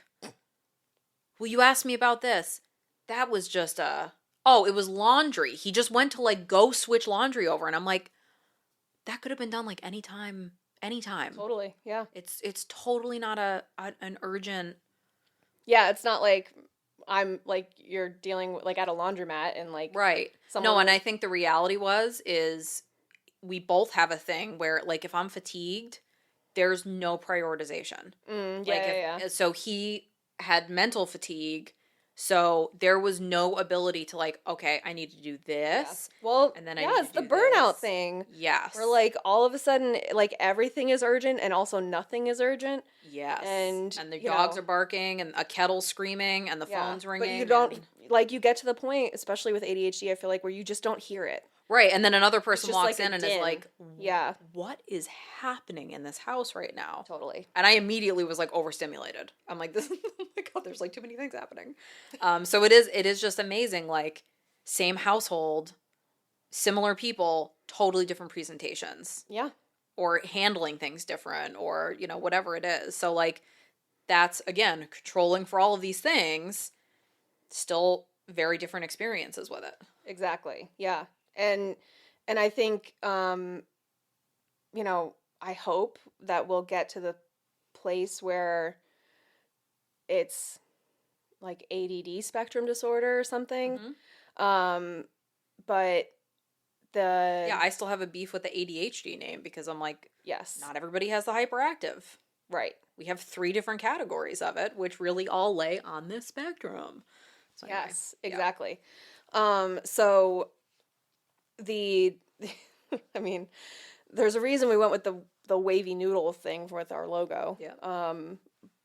Well, you asked me about this. That was just it was laundry. He just went to like go switch laundry over, and I'm like, that could have been done like anytime. Totally, yeah. It's totally not an urgent. Yeah, it's not like I'm like you're dealing with, like at a laundromat and like Right. someone No, and I think the reality is we both have a thing where like if I'm fatigued, there's no prioritization. Like yeah. if so he had mental fatigue, so there was no ability to like, okay, I need to do Yeah. this, Well, and then I yeah, need it's to the do burnout this. thing. Yes. Where like all of a sudden like everything is urgent and also nothing is urgent. Yes. And And the you dogs know, are barking and a kettle's screaming and the yeah. phone's But you ringing don't and like you get to the point, especially with ADHD, I feel like where you just don't hear it. right, and then another It's person just walks like a in and is din. like, Yeah, what is happening in this house right now? totally. And I immediately was like overstimulated. I'm like, this oh my god, there's like too many things happening. So it is just amazing, like same household, similar people, totally different presentations. Yeah. Or handling things different or, you know, whatever it is. So like that's again, controlling for all of these things, still very different experiences with it. Exactly. Yeah. And I think you know, I hope that we'll get to the place where it's like ADD spectrum disorder or something. Mm-hmm. Um but Yeah, the I still have a beef with the ADHD name because I'm like, yes. not everybody has the hyperactive. Right. We have 3 different categories of it, which really all lay on this spectrum. So anyway, Yes, yeah. exactly. So the I mean, there's a reason we went with the wavy noodle thing with our logo. Yeah.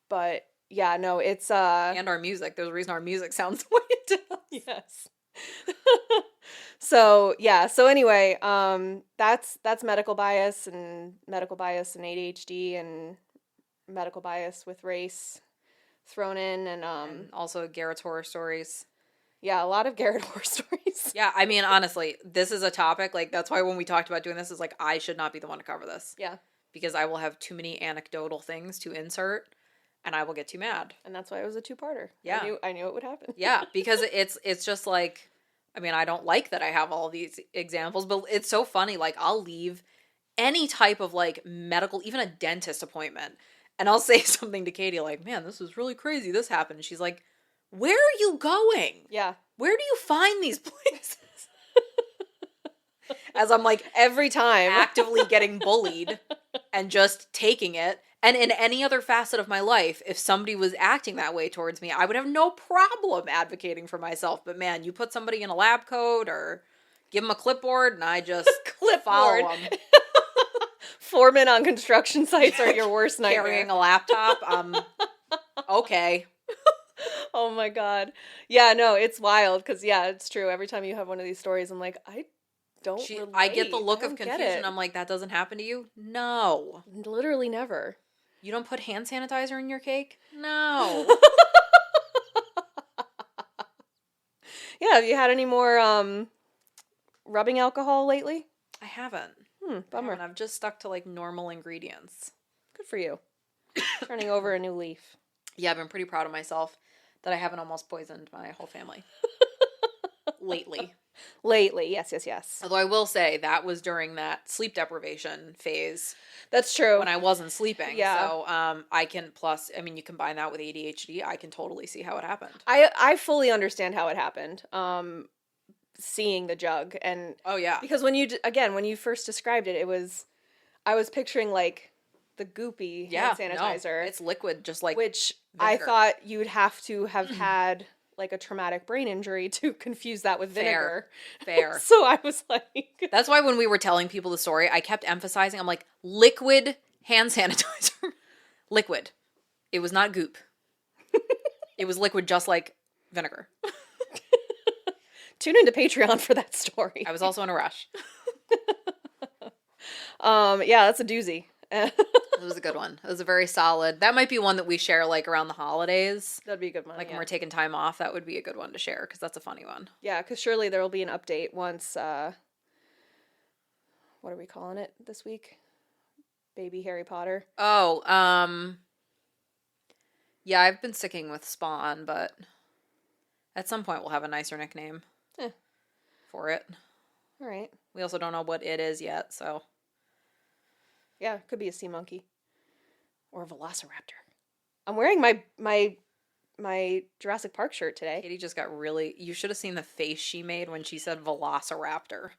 But yeah, no, it's And our music. There's a reason our music sounds the way it does. yes. So yeah, so anyway, that's medical bias and ADHD and medical bias with race thrown in and And also Garrett's horror stories. yeah, a lot of Garet horror stories. Yeah, I mean, honestly, this is a topic, like, that's why when we talked about doing this, is like, I should not be the one to cover this. Yeah. Because I will have too many anecdotal things to insert, and I will get too mad. And that's why it was a two-parter. Yeah. I knew it would happen. Yeah, because it's just like, I mean, I don't like that I have all these examples, but it's so funny. Like, I'll leave any type of, like, medical, even a dentist appointment, and I'll say something to Katie, like, man, this is really crazy. This happened. And she's like, where are you going? Yeah. Where do you find these places? As I'm like Every time. actively getting bullied and just taking it. And in any other facet of my life, if somebody was acting that way towards me, I would have no problem advocating for myself. But man, you put somebody in a lab coat or give them a clipboard and I just follow them. Foremen on construction sites are your worst nightmare. Carrying a laptop, okay. Oh my god. Yeah, no, it's wild because yeah, it's true. Every time you have one of these stories, I'm like, I don't relate. I get the look I of don't get confusion. it. I'm like, that doesn't happen to you? No. Literally never. You don't put hand sanitizer in your cake? No. Yeah, have you had any more rubbing alcohol lately? I haven't. Bummer. I've just stuck to like normal ingredients. Good for you. Turning over a new leaf. Yeah, I've been pretty proud of myself that I haven't almost poisoned my whole family. Lately. Lately, yes. Although I will say that was during that sleep deprivation phase That's true. when I wasn't sleeping. Yeah. So I can I mean, you combine that with ADHD, I can totally see how it happened. I fully understand how it happened. Seeing the jug and Oh yeah. because when you first described it, I was picturing like the goopy hand sanitizer. No, it's liquid, just like which vinegar. I thought you'd have to have had like a traumatic brain injury to confuse that with vinegar. Fair. So I was like, That's why when we were telling people the story, I kept emphasizing, I'm like, liquid hand sanitizer. Liquid. It was not goop. It was liquid just like vinegar. tune into Patreon for that story. I was also in a rush. Yeah, that's a doozy. It was a good one. It was a very solid. That might be one that we share like around the holidays. That'd be a good one. Like yeah. when we're taking time off, that would be a good one to share because that's a funny one. Yeah, because surely there will be an update once, what are we calling it this week? Baby Harry Potter. Oh, yeah, I've been sticking with Spawn, but at some point we'll have a nicer nickname for it. All right. We also don't know what it is yet, so. Yeah, it could be a sea monkey or a velociraptor. I'm wearing my my Jurassic Park shirt today. Katie just got really... You should have seen the face she made when she said velociraptor.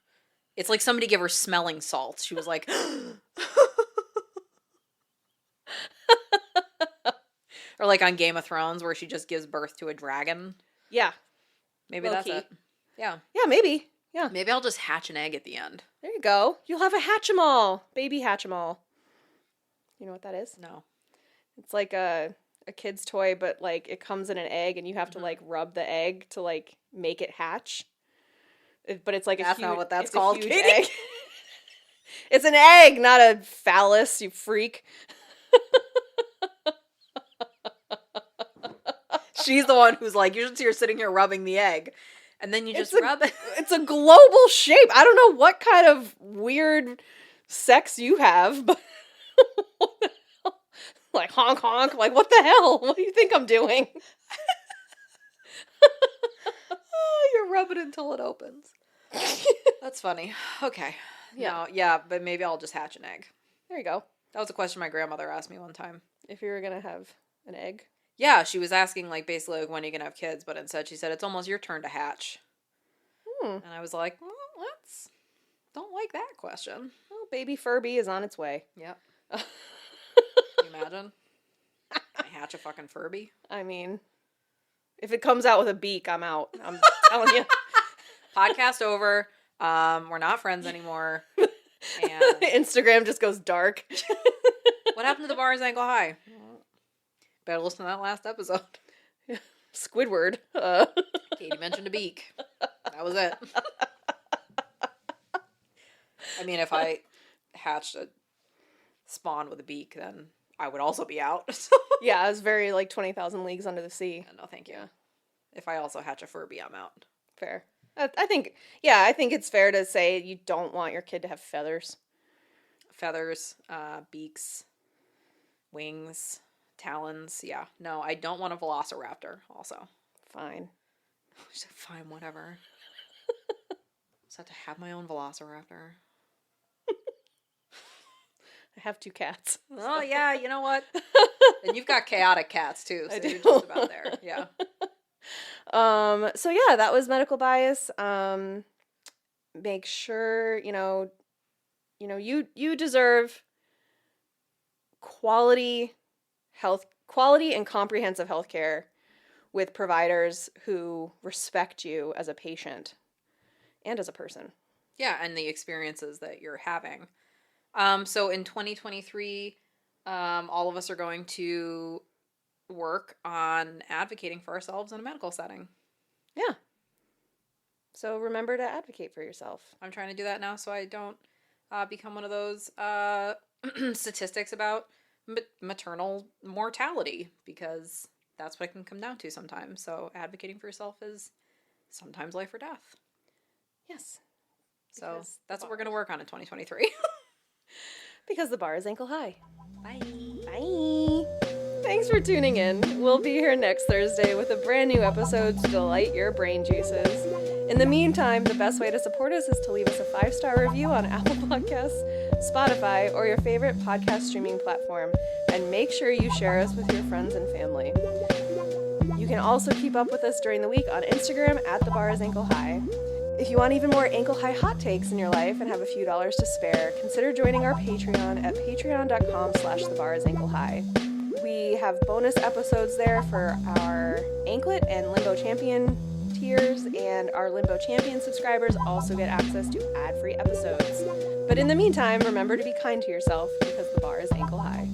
It's like somebody gave her smelling salts. She was like... Or like on Game of Thrones where she just gives birth to a dragon. Yeah. Maybe Low-key. that's it. Yeah. Yeah, maybe. Yeah. Maybe I'll just hatch an egg at the end. There you go. You'll have a Hatchimal. Baby Hatchimal. You know what that is? No. It's like a kid's toy, but like it comes in an egg and you have to like rub the egg to like make it hatch. But it's like That's a huge, not what that's it's a called, huge Katie. egg. It's an egg, not a phallus, you freak. She's the one who's like, you should see her sitting here rubbing the egg. And then you just rub it. It's a global shape. I don't know what kind of weird sex you have, but what the hell? Like honk honk. Like what the hell? What do you think I'm doing? Oh, you rub it until it opens. That's funny. Okay. Yeah. No, yeah, but maybe I'll just hatch an egg. There you go. That was a question my grandmother asked me one time. If you were gonna have an egg. Yeah, she was asking, like, basically, like, when are you going to have kids? But instead she said, it's almost your turn to hatch. And I was like, well, don't like that question. Well, baby Furby is on its way. Yep. Can you imagine? Can I hatch a fucking Furby? I mean, if it comes out with a beak, I'm out. I'm telling you. Podcast over. We're not friends anymore. And Instagram just goes dark. what happened to the bars ankle high? Better listen to that last episode. Squidward. Katie mentioned a beak. That was it. I mean, if I hatched a spawn with a beak, then I would also be out. So. Yeah, I was very like 20,000 Leagues Under the Sea. No, thank you. If I also hatch a Furby, I'm out. Fair. I think it's fair to say you don't want your kid to have feathers. Feathers, beaks, wings, talons. Yeah. No, I don't want a velociraptor also. Fine. She's like, fine, whatever. Just have to have my own velociraptor. I have 2 cats. Oh, yeah, you know what? And you've got chaotic cats, too, so I do. you're just about there. Yeah. So yeah, that was medical bias. Make sure, you deserve quality and comprehensive health care with providers who respect you as a patient and as a person. Yeah, and the experiences that you're having. So in 2023, all of us are going to work on advocating for ourselves in a medical setting. Yeah. So remember to advocate for yourself. I'm trying to do that now so I don't become one of those statistics about maternal mortality, because that's what it can come down to sometimes. So advocating for yourself is sometimes life or death. Yes. So that's what we're going to work on in 2023. Because the bar is ankle high. Bye. Bye. Thanks for tuning in. We'll be here next Thursday with a brand new episode to delight your brain juices. In the meantime, the best way to support us is to leave us a 5-star review on Apple Podcasts, Spotify, or your favorite podcast streaming platform, and make sure you share us with your friends and family. You can also keep up with us during the week on Instagram at The Bar is Ankle High. If you want even more ankle-high hot takes in your life and have a few dollars to spare, consider joining our Patreon at patreon.com/thebarisAnkleHigh. We have bonus episodes there for our anklet and limbo champion tiers, and our limbo champion subscribers also get access to ad-free episodes. But in the meantime, remember to be kind to yourself because the bar is ankle high.